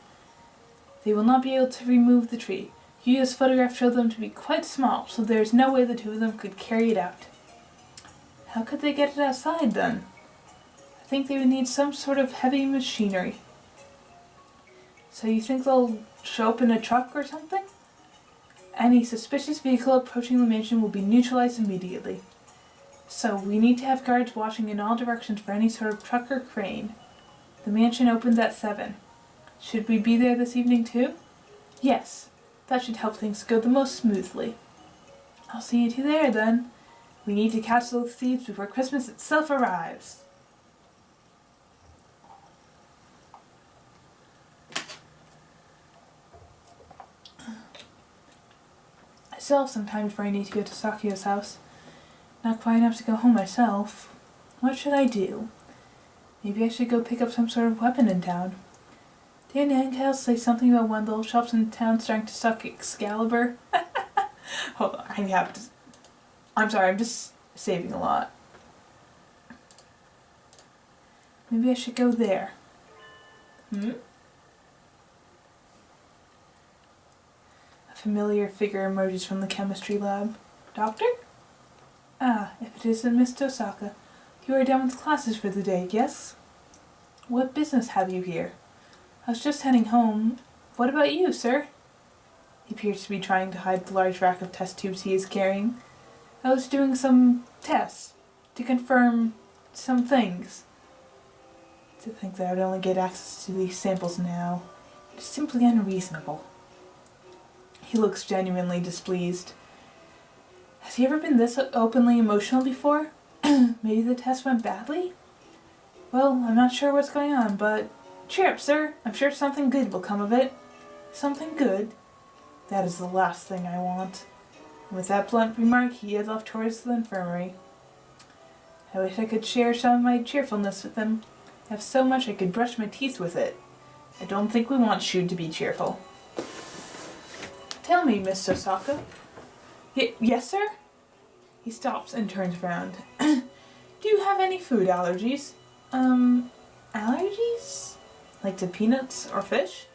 they will not be able to remove the tree. Yuya's photograph showed them to be quite small, so there is no way the two of them could carry it out. How could they get it outside, then? I think they would need some sort of heavy machinery. So you think they'll show up in a truck or something? Any suspicious vehicle approaching the mansion will be neutralized immediately. So we need to have guards watching in all directions for any sort of truck or crane. The mansion opens at 7. Should we be there this evening too? Yes, that should help things go the most smoothly. I'll see you two there then. We need to catch those thieves before Christmas itself arrives. I still have some time before I need to go to Sakya's house. Not quite enough to go home myself. What should I do? Maybe I should go pick up some sort of weapon in town. Didn't Angel say something about one of the old shops in town starting to stock Excalibur? Hold on, I have to... I'm sorry, I'm just saving a lot. Maybe I should go there. A familiar figure emerges from the chemistry lab. Doctor? Ah, if it isn't Miss Tosaka. You are done with classes for the day, yes? What business have you here? I was just heading home. What about you, sir? He appears to be trying to hide the large rack of test tubes he is carrying. I was doing some tests to confirm some things. To think that I would only get access to these samples now is simply unreasonable. He looks genuinely displeased. Has he ever been this openly emotional before? Maybe the test went badly? Well, I'm not sure what's going on, but cheer up, sir. I'm sure something good will come of it. Something good? That is the last thing I want. And with that blunt remark, he heads off towards the infirmary. I wish I could share some of my cheerfulness with him. I have so much I could brush my teeth with it. I don't think we want Shu to be cheerful. Tell me, Miss Tosaka. Yes, sir? He stops and turns around. Do you have any food allergies? Allergies? Like to peanuts or fish?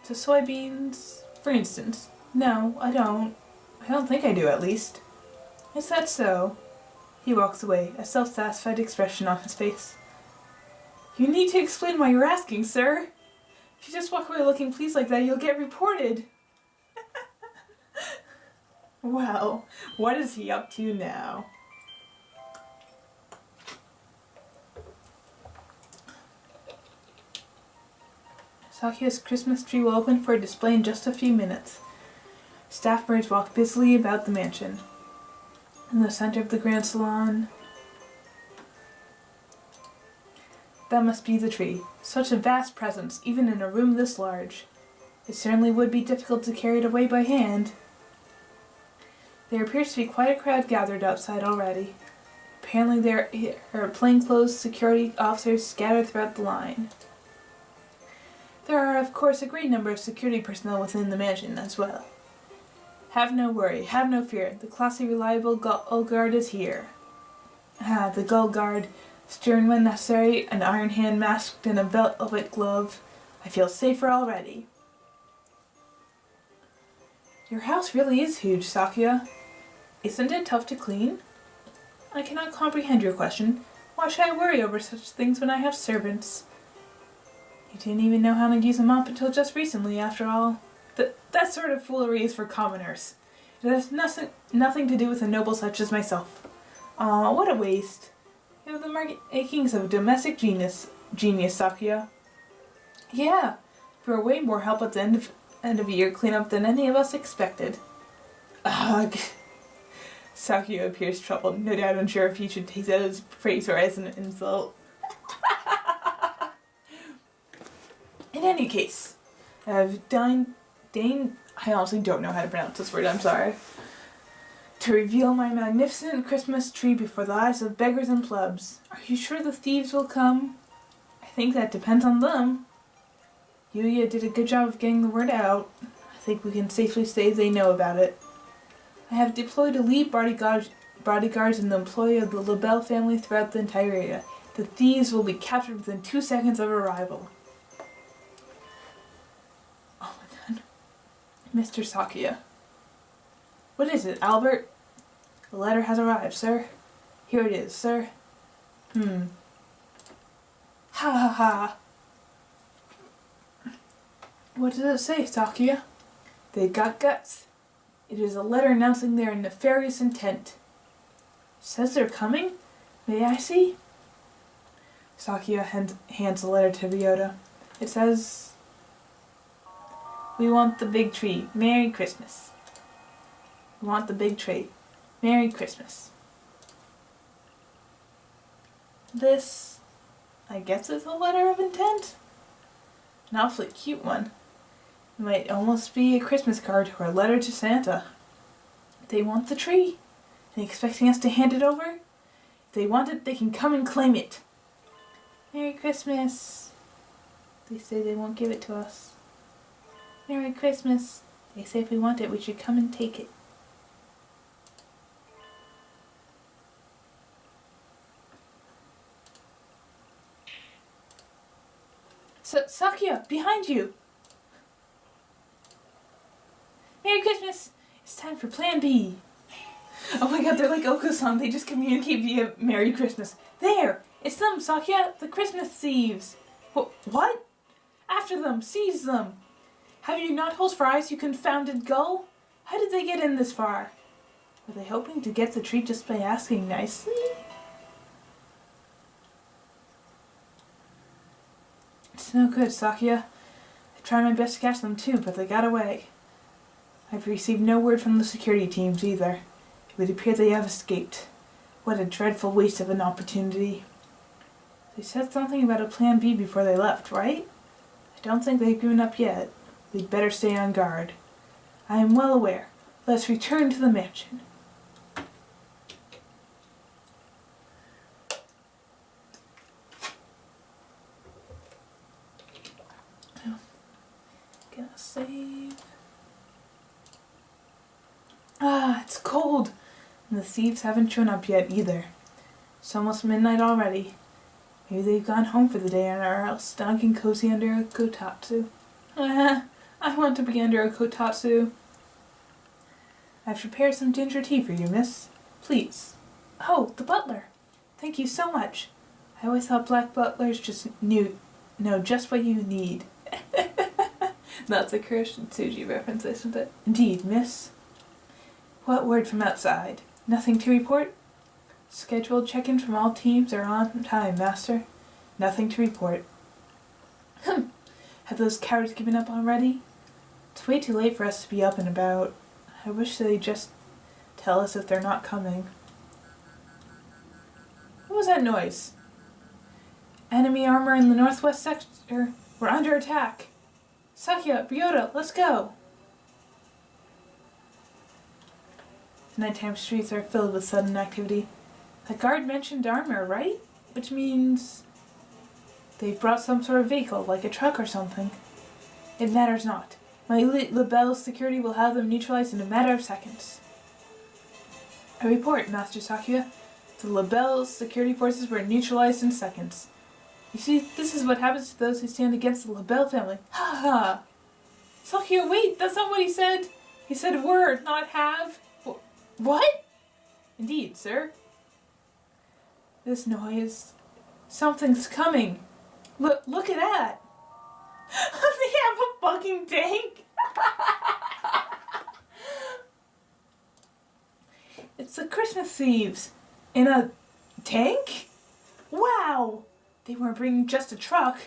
To soybeans, for instance? No, I don't. I don't think I do, at least. Is that so? He walks away, a self-satisfied expression on his face. You need to explain why you're asking, sir. If you just walk away looking pleased like that, you'll get reported. Well, what is he up to now? Sakya's Christmas tree will open for a display in just a few minutes. Staff birds walk busily about the mansion. In the center of the grand salon, that must be the tree. Such a vast presence, even in a room this large. It certainly would be difficult to carry it away by hand. There appears to be quite a crowd gathered outside already. Apparently there are plainclothes security officers scattered throughout the line. There are, of course, a great number of security personnel within the mansion as well. Have no worry, have no fear. The classy, reliable Gull Guard is here. Ah, the Gull Guard, stern when necessary, an iron hand masked in a velvet glove. I feel safer already. Your house really is huge, Sakya. Isn't it tough to clean? I cannot comprehend your question. Why should I worry over such things when I have servants? You didn't even know how to use a mop until just recently, after all. That sort of foolery is for commoners. It has nothing to do with a noble such as myself. Aw, what a waste. You have the makings of domestic genius, Sakya. Yeah, You are way more help at the end of year cleanup than any of us expected. Ugh. Sakio appears troubled, no doubt unsure if he should take that as praise or as an insult. In any case, I've deigned, I honestly don't know how to pronounce this word, I'm sorry, to reveal my magnificent Christmas tree before the eyes of beggars and plebs. Are you sure the thieves will come? I think that depends on them. Yuya did a good job of getting the word out. I think we can safely say they know about it. I have deployed elite bodyguards in the employ of the LaBelle family throughout the entire area. The thieves will be captured within 2 seconds of arrival. Oh my god. Mr. Sakia. What is it, Albert? The letter has arrived, sir. Here it is, sir. Ha ha ha. What does it say, Sakia? They got guts. It is a letter announcing their nefarious intent. Says they're coming? May I see? Sakia hands the letter to Ryota. It says, we want the big tree. Merry Christmas. We want the big tree. Merry Christmas. This, I guess, is a letter of intent? An awfully cute one. It might almost be a Christmas card or a letter to Santa. They want the tree. Are they expecting us to hand it over? If they want it, they can come and claim it. Merry Christmas. They say they won't give it to us. Merry Christmas. They say if we want it, we should come and take it. Sakia, behind you! Merry Christmas! It's time for Plan B. Oh my god, they're like Oko-san. They just communicate via Merry Christmas. There! It's them, Sakia! The Christmas thieves! What? After them! Seize them! Have you not holes for eyes, you confounded gull? How did they get in this far? Were they hoping to get the treat just by asking nicely? It's no good, Sakia. I tried my best to catch them too, but they got away. I've received no word from the security teams either. It would appear they have escaped. What a dreadful waste of an opportunity. They said something about a plan B before they left, right? I don't think they've given up yet. We'd better stay on guard. I am well aware. Let's return to the mansion. Gonna save. Ah, it's cold. And the thieves haven't shown up yet either. It's almost midnight already. Maybe they've gone home for the day and are out snug and cozy under a kotatsu. I want to be under a kotatsu. I've prepared some ginger tea for you, miss. Please. Oh, the butler. Thank you so much. I always thought black butlers just know just what you need. That's a Christian Tsuji reference, isn't it? Indeed, miss. What word from outside? Nothing to report? Scheduled check-ins from all teams are on time, master. Nothing to report. Have those cowards given up already? It's way too late for us to be up and about. I wish they'd just tell us if they're not coming. What was that noise? Enemy armor in the northwest sector. We're under attack. Sakia, Ryota, let's go! The nighttime streets are filled with sudden activity. The guard mentioned armor, right? Which means they've brought some sort of vehicle, like a truck or something. It matters not. My elite LaBelle security will have them neutralized in a matter of seconds. I report, Master Sakia. The LaBelle security forces were neutralized in seconds. You see, this is what happens to those who stand against the LaBelle family. Ha ha! Sakia, wait! That's not what he said! He said word, not have. What? Indeed, sir. This noise. Something's coming. Look at that! They have a fucking tank! It's the Christmas thieves. In a tank? Wow! They weren't bringing just a truck.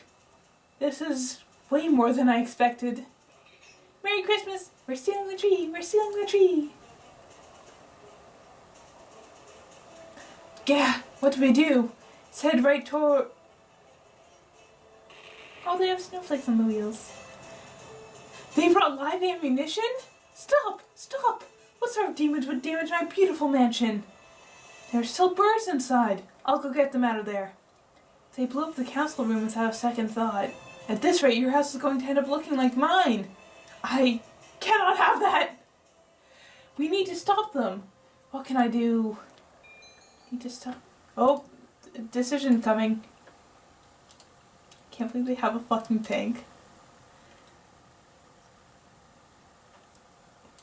This is Way more than I expected. Merry Christmas! We're stealing the tree! We're stealing the tree! Gah! What do we do? Let's head right toward... Oh, they have snowflakes on the wheels. They brought live ammunition? Stop! Stop! What sort of demons would damage my beautiful mansion? There are still birds inside. I'll go get them out of there. They blew up the council room without a second thought. At this rate, your house is going to end up looking like mine. I cannot have that! We need to stop them. What can I do? Need to stop... Oh, decision coming. Can't believe they have a fucking tank.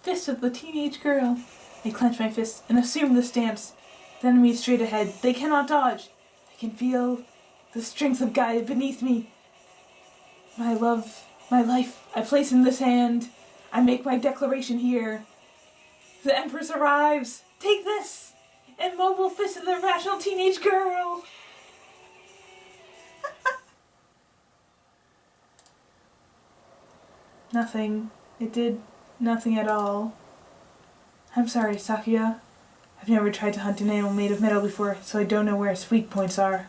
Fist of the teenage girl. I clench my fist and assume the stance. The enemy is straight ahead. They cannot dodge. I can feel the strength of Gaia beneath me. My love, my life, I place in this hand. I make my declaration here. The Empress arrives. Take this! Immobile fist of the irrational teenage girl! Nothing. It did nothing at all. I'm sorry, Sakuya. I've never tried to hunt an animal made of metal before, so I don't know where its weak points are.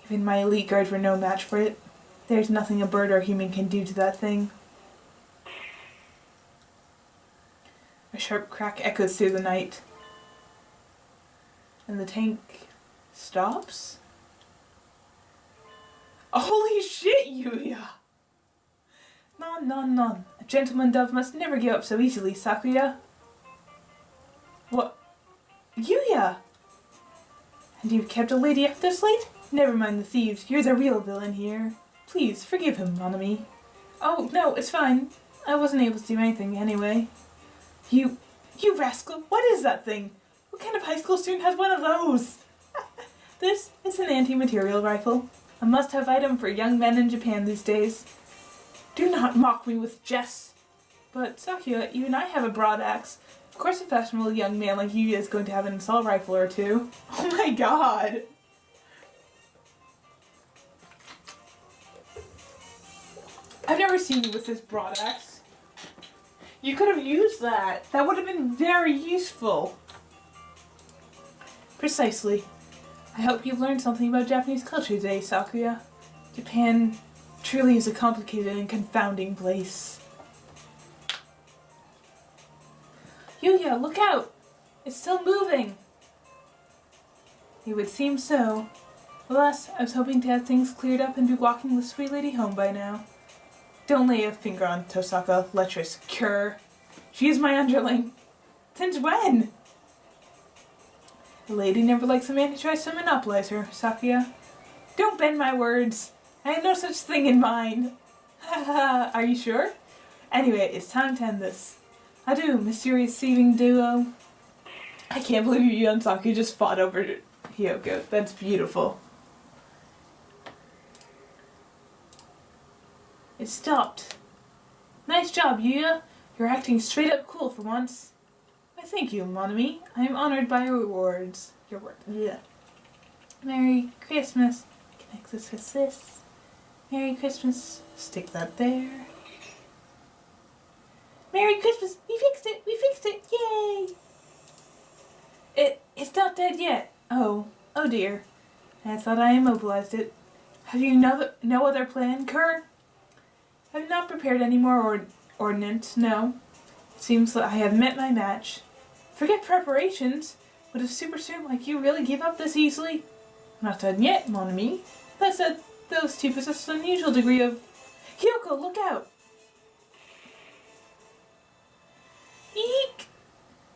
Even my elite guards were no match for it. There's nothing a bird or human can do to that thing. A sharp crack echoes through the night. And the tank stops? Holy shit, Yuya! Non. A gentleman dove must never give up so easily, Sakuya. What? Yuya! And you've kept a lady up this late? Never mind the thieves, you're the real villain here. Please, forgive him, mon ami. Oh, no, it's fine. I wasn't able to do anything anyway. You rascal, what is that thing? What kind of high school student has one of those? This is an anti-material rifle. A must-have item for young men in Japan these days. Do not mock me with jests. But Sakuya, even I have a broad axe. Of course a fashionable young man like you is going to have an assault rifle or two. Oh my god! I've never seen you with this broad axe. You could have used that. That would have been very useful. Precisely. I hope you've learned something about Japanese culture today, Sakuya. Japan truly is a complicated and confounding place. Yuya, look out! It's still moving! It would seem so. Alas, I was hoping to have things cleared up and be walking the sweet lady home by now. Don't lay a finger on Tosaka, lecherous cur. She is my underling. Since when? A lady never likes a man who tries to monopolize her, Sakuya. Don't bend my words. I have no such thing in mind. Haha, are you sure? Anyway, it's time to end this. Adieu, mysterious thieving duo. I can't believe you and Sakuya just fought over Hiyoko. That's beautiful. It stopped. Nice job, Yuya. You're acting straight up cool for once. Why, thank you, mon ami. I am honored by your rewards. Your word. Yeah. Merry Christmas. Connect this with this. Merry Christmas. Stick that there. Merry Christmas. We fixed it. We fixed it. Yay. It's not dead yet. Oh dear. I thought I immobilized it. Have you no other plan, Cur? I've not prepared any more ordnance, no. It seems that I have met my match. Forget preparations. Would a super student like you really give up this easily? I'm not done yet, mon ami. That said, those two possess an unusual degree of... Hiyoko, look out! Eek!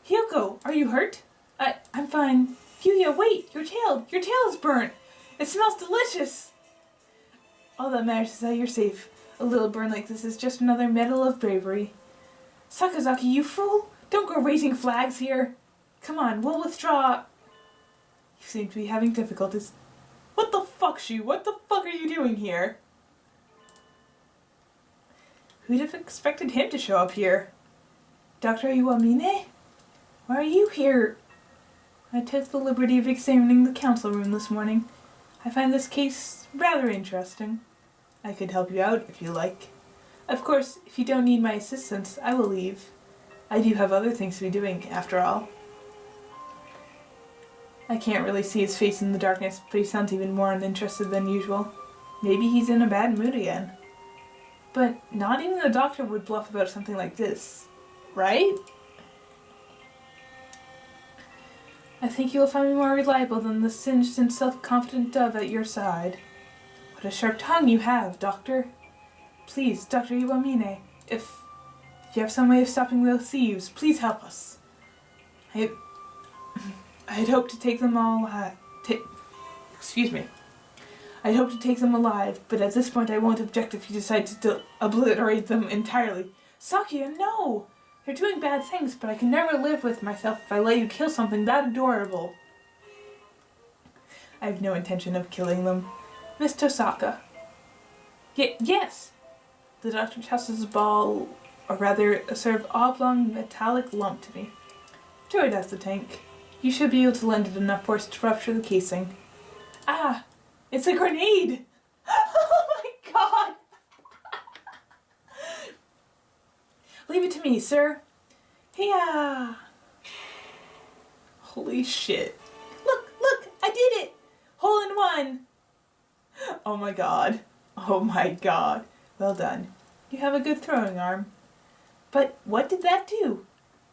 Hiyoko, are you hurt? I'm fine. Yuya, wait! Your tail is burnt! It smells delicious! All that matters is that you're safe. A little burn like this is just another medal of bravery. Sakazaki, you fool! Don't go raising flags here! Come on, we'll withdraw. You seem to be having difficulties. What the fuck, Shu? What the fuck are you doing here? Who'd have expected him to show up here? Dr. Iwamine? Why are you here? I took the liberty of examining the council room this morning. I find this case rather interesting. I could help you out if you like. Of course, if you don't need my assistance, I will leave. I do have other things to be doing, after all. I can't really see his face in the darkness, but he sounds even more uninterested than usual. Maybe he's in a bad mood again. But not even the doctor would bluff about something like this, right? I think you will find me more reliable than the singed and self-confident dove at your side. What a sharp tongue you have, Doctor. Please, Dr. Iwamine, if you have some way of stopping those thieves, please help us. I'd hoped to take them all, I'd hoped to take them alive, but at this point I won't object if you decide to obliterate them entirely. Sakia, no! They're doing bad things, but I can never live with myself if I let you kill something that adorable. I have no intention of killing them. Miss Tosaka. Yes! The doctor tosses a ball, or rather a sort of oblong metallic lump to me. Throw it at the tank. You should be able to lend it enough force to rupture the casing. Ah! It's a grenade! Oh my god! Leave it to me, sir. Yeah. Holy shit. Look, I did it! Hole in one! Oh my god. Oh my god. Well done. You have a good throwing arm. But what did that do?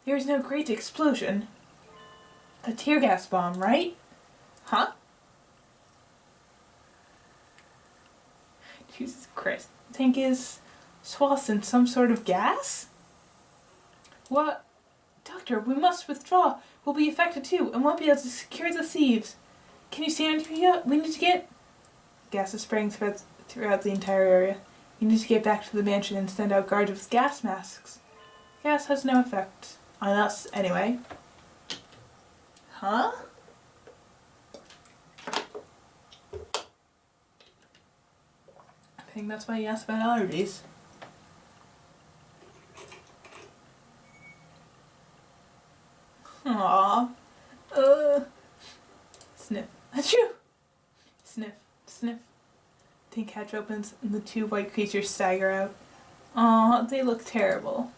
There is no great explosion. A tear gas bomb, right? Huh? Jesus Christ. The tank is swathed in some sort of gas? What? Doctor, we must withdraw. We'll be affected too, and won't be able to secure the thieves. Can you see anything we need to get? Gas is spraying throughout the entire area. You need to get back to the mansion and send out guards with gas masks. Gas has no effect. On us, anyway. Huh? I think that's why you asked about allergies. Aww. Sniff. Achoo! Sniff. Sniff. Tank hatch opens and the two white creatures stagger out. Aw, they look terrible.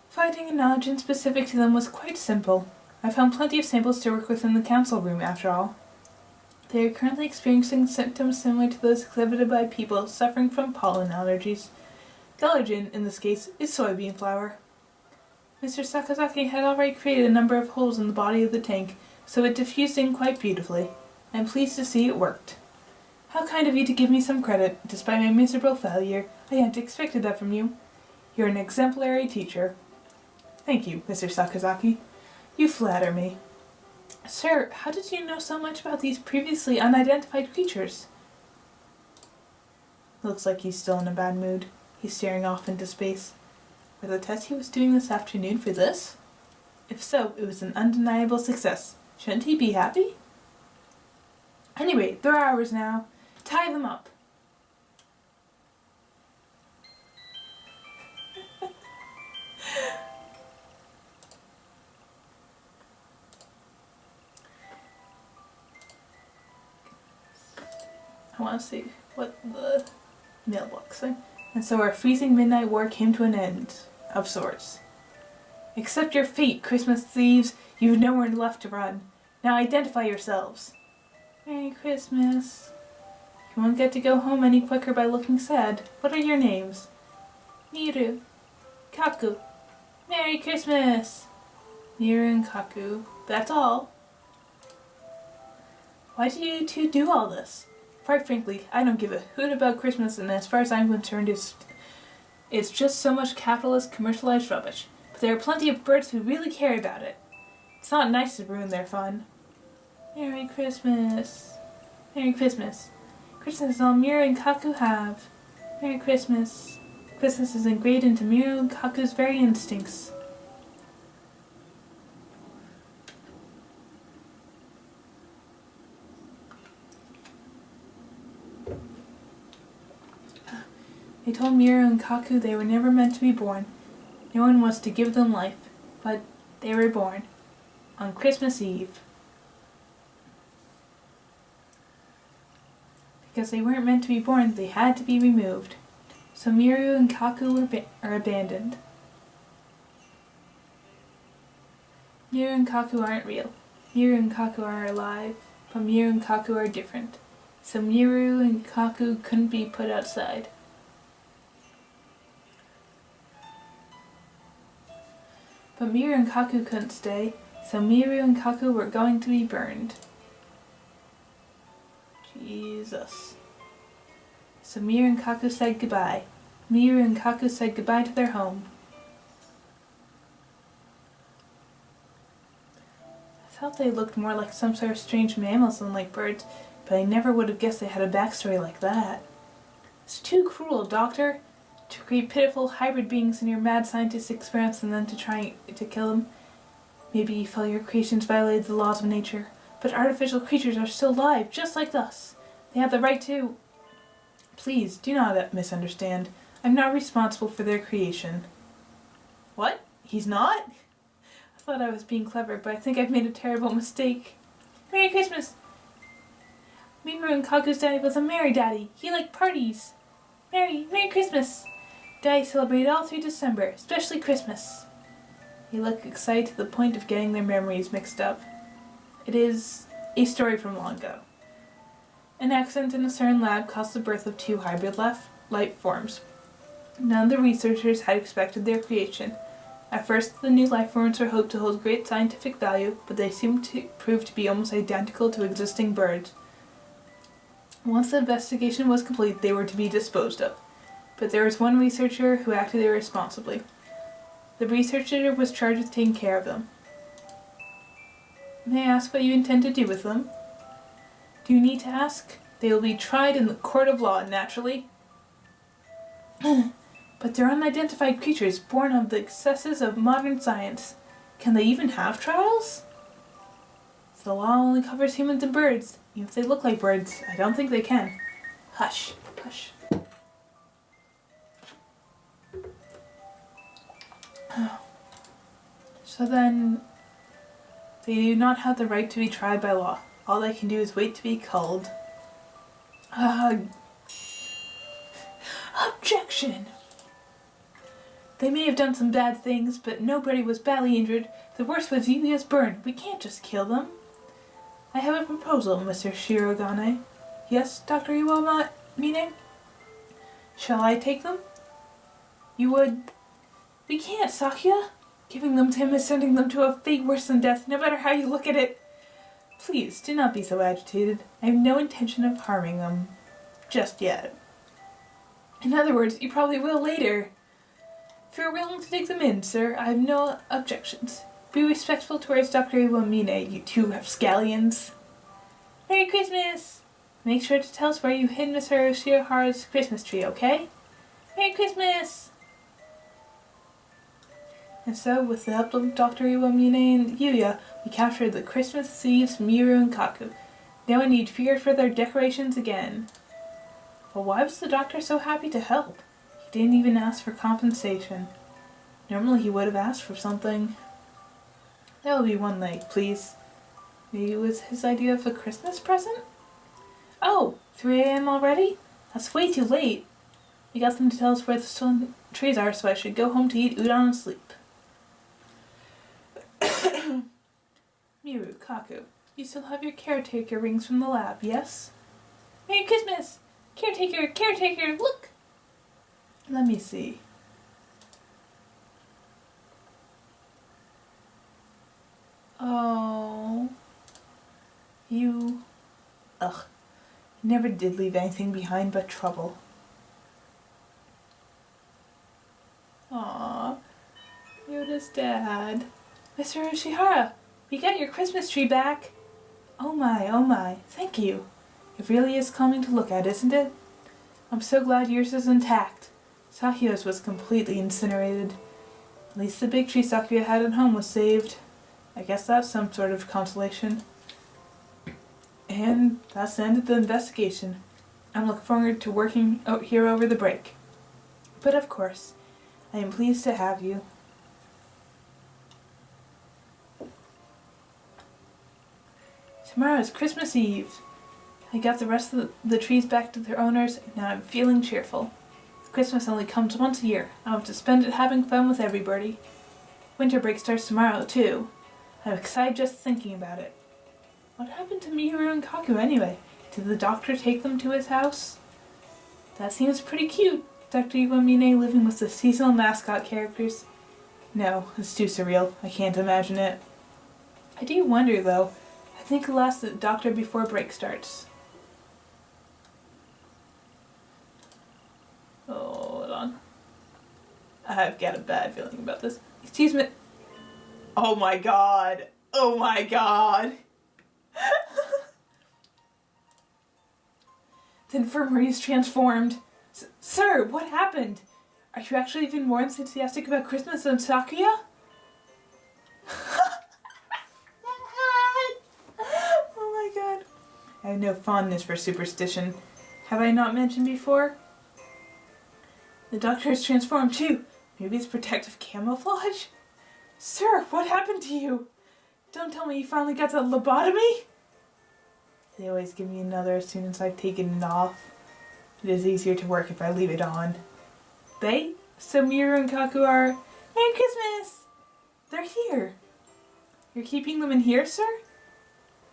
Finding a knowledge specific to them was quite simple. I found plenty of samples to work with in the council room, after all. They are currently experiencing symptoms similar to those exhibited by people suffering from pollen allergies. The allergen, in this case, is soybean flour. Mr. Sakazaki had already created a number of holes in the body of the tank, so it diffused in quite beautifully. I am pleased to see it worked. How kind of you to give me some credit, despite my miserable failure. I hadn't expected that from you. You're an exemplary teacher. Thank you, Mr. Sakazaki. You flatter me. Sir, how did you know so much about these previously unidentified creatures? Looks like he's still in a bad mood. He's staring off into space. Were the tests he was doing this afternoon for this? If so, it was an undeniable success. Shouldn't he be happy? Anyway, they're ours now. Tie them up. I want to see what the mailbox thing. And so our freezing midnight war came to an end, of sorts. Accept your fate, Christmas thieves. You've nowhere left to run. Now identify yourselves. Merry Christmas. You won't get to go home any quicker by looking sad. What are your names? Miru. Kaku. Merry Christmas. Miru and Kaku. That's all. Why do you two do all this? Quite frankly, I don't give a hoot about Christmas, and as far as I'm concerned, it's just so much capitalist, commercialized rubbish. But there are plenty of birds who really care about it. It's not nice to ruin their fun. Merry Christmas. Merry Christmas. Christmas is all Miru and Kaku have. Merry Christmas. Christmas is ingrained into Miru and Kaku's very instincts. They told Miru and Kaku they were never meant to be born. No one was to give them life, but they were born on Christmas Eve. Because they weren't meant to be born, they had to be removed. So Miru and Kaku are abandoned. Miru and Kaku aren't real. Miru and Kaku are alive, but Miru and Kaku are different. So Miru and Kaku couldn't be put outside. But Miru and Kaku couldn't stay, so Miru and Kaku were going to be burned. Jesus. So Miru and Kaku said goodbye. Miru and Kaku said goodbye to their home. I thought they looked more like some sort of strange mammals than like birds, but I never would have guessed they had a backstory like that. It's too cruel, Doctor, to create pitiful hybrid beings in your mad scientist experiments and then to try to kill them. Maybe you felt your creations violated the laws of nature, but artificial creatures are still alive, just like us. They have the right to... Please, do not misunderstand. I'm not responsible for their creation. What? He's not? I thought I was being clever, but I think I've made a terrible mistake. Merry Christmas! Miru and Kaku's daddy was a merry daddy. He liked parties. Merry Christmas! Daddy celebrated all through December, especially Christmas. They look excited to the point of getting their memories mixed up. It is a story from long ago. An accident in a certain lab caused the birth of two hybrid life forms. None of the researchers had expected their creation. At first, the new life forms were hoped to hold great scientific value, but they seemed to prove to be almost identical to existing birds. Once the investigation was complete, they were to be disposed of. But there was one researcher who acted irresponsibly. The researcher was charged with taking care of them. May I ask what you intend to do with them? Do you need to ask? They will be tried in the court of law, naturally. But they're unidentified creatures born of the excesses of modern science. Can they even have trials? The law only covers humans and birds. Even if they look like birds, I don't think they can. Hush, hush. So then, they do not have the right to be tried by law. All they can do is wait to be culled. Objection! They may have done some bad things, but nobody was badly injured. The worst was Yuya's burn. We can't just kill them. I have a proposal, Mr. Shirogane. Yes, Dr. Iwamine? Shall I take them? You would... We can't, Sakya. Giving them to him is sending them to a fate worse than death, no matter how you look at it. Please, do not be so agitated. I have no intention of harming them. Just yet. In other words, you probably will later. If you're willing to take them in, sir, I have no objections. Be respectful towards Dr. Iwamine, you two rapscallions. Merry Christmas! Make sure to tell us where you hid Miss Shirahara's Christmas tree, okay? Merry Christmas! And so, with the help of Dr. Iwamine and Yuya, we captured the Christmas thieves Miru and Kaku. No one need fear for their decorations again. But why was the doctor so happy to help? He didn't even ask for compensation. Normally he would have asked for something. That will be one leg, please. Maybe it was his idea of a Christmas present? Oh, 3 a.m. already? That's way too late. We got them to tell us where the stolen trees are, so I should go home to eat udon and sleep. Miru, Kaku, you still have your caretaker rings from the lab, yes? Merry Christmas! Caretaker, look! Let me see. Oh. You... Ugh. You never did leave anything behind but trouble. Aww. Yoda's dad. Mr. Ushihara, we got your Christmas tree back. Oh my. Thank you. It really is calming to look at, isn't it? I'm so glad yours is intact. Sakya's was completely incinerated. At least the big tree Sakya had at home was saved. I guess that's some sort of consolation. And that's the end of the investigation. I'm looking forward to working out here over the break. But of course, I am pleased to have you. Tomorrow is Christmas Eve. I got the rest of the trees back to their owners, and now I'm feeling cheerful. Christmas only comes once a year. I'll have to spend it having fun with everybody. Winter break starts tomorrow, too. I'm excited just thinking about it. What happened to Mihiru and Kaku anyway? Did the doctor take them to his house? That seems pretty cute. Dr. Iwamine living with the seasonal mascot characters. No, it's too surreal. I can't imagine it. I do wonder, though. I think I'll ask the doctor before break starts. Oh, hold on. I've got a bad feeling about this. Excuse me. Oh my god. Oh my god. The infirmary's transformed. Sir, what happened? Are you actually even more enthusiastic about Christmas than Sakuya? Oh my god. I have no fondness for superstition. Have I not mentioned before? The doctor has transformed too. Maybe it's protective camouflage? Sir, what happened to you? Don't tell me you finally got that lobotomy? They always give me another as soon as I've taken it off. It is easier to work if I leave it on. They? So Miru and Kaku are... Merry Christmas! They're here. You're keeping them in here, sir?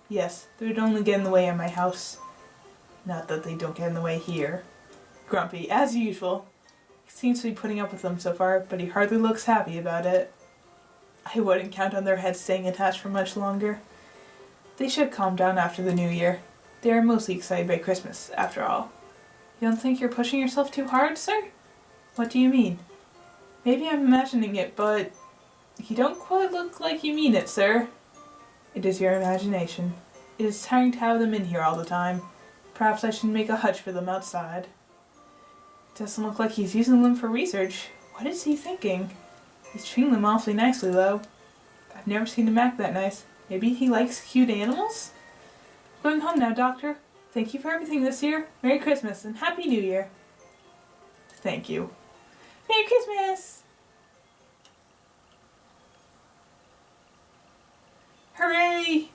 Yes, they would only get in the way at my house. Not that they don't get in the way here. Grumpy, as usual. He seems to be putting up with them so far, but he hardly looks happy about it. I wouldn't count on their heads staying attached for much longer. They should calm down after the new year. They are mostly excited by Christmas, after all. You don't think you're pushing yourself too hard, sir? What do you mean? Maybe I'm imagining it, but you don't quite look like you mean it, sir. It is your imagination. It is tiring to have them in here all the time. Perhaps I should make a hutch for them outside. It doesn't look like he's using them for research. What is he thinking? He's treating them awfully nicely, though. I've never seen him act that nice. Maybe he likes cute animals? I'm going home now, Doctor. Thank you for everything this year. Merry Christmas and Happy New Year. Thank you. Merry Christmas! Hooray!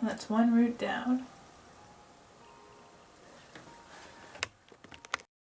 That's one route down.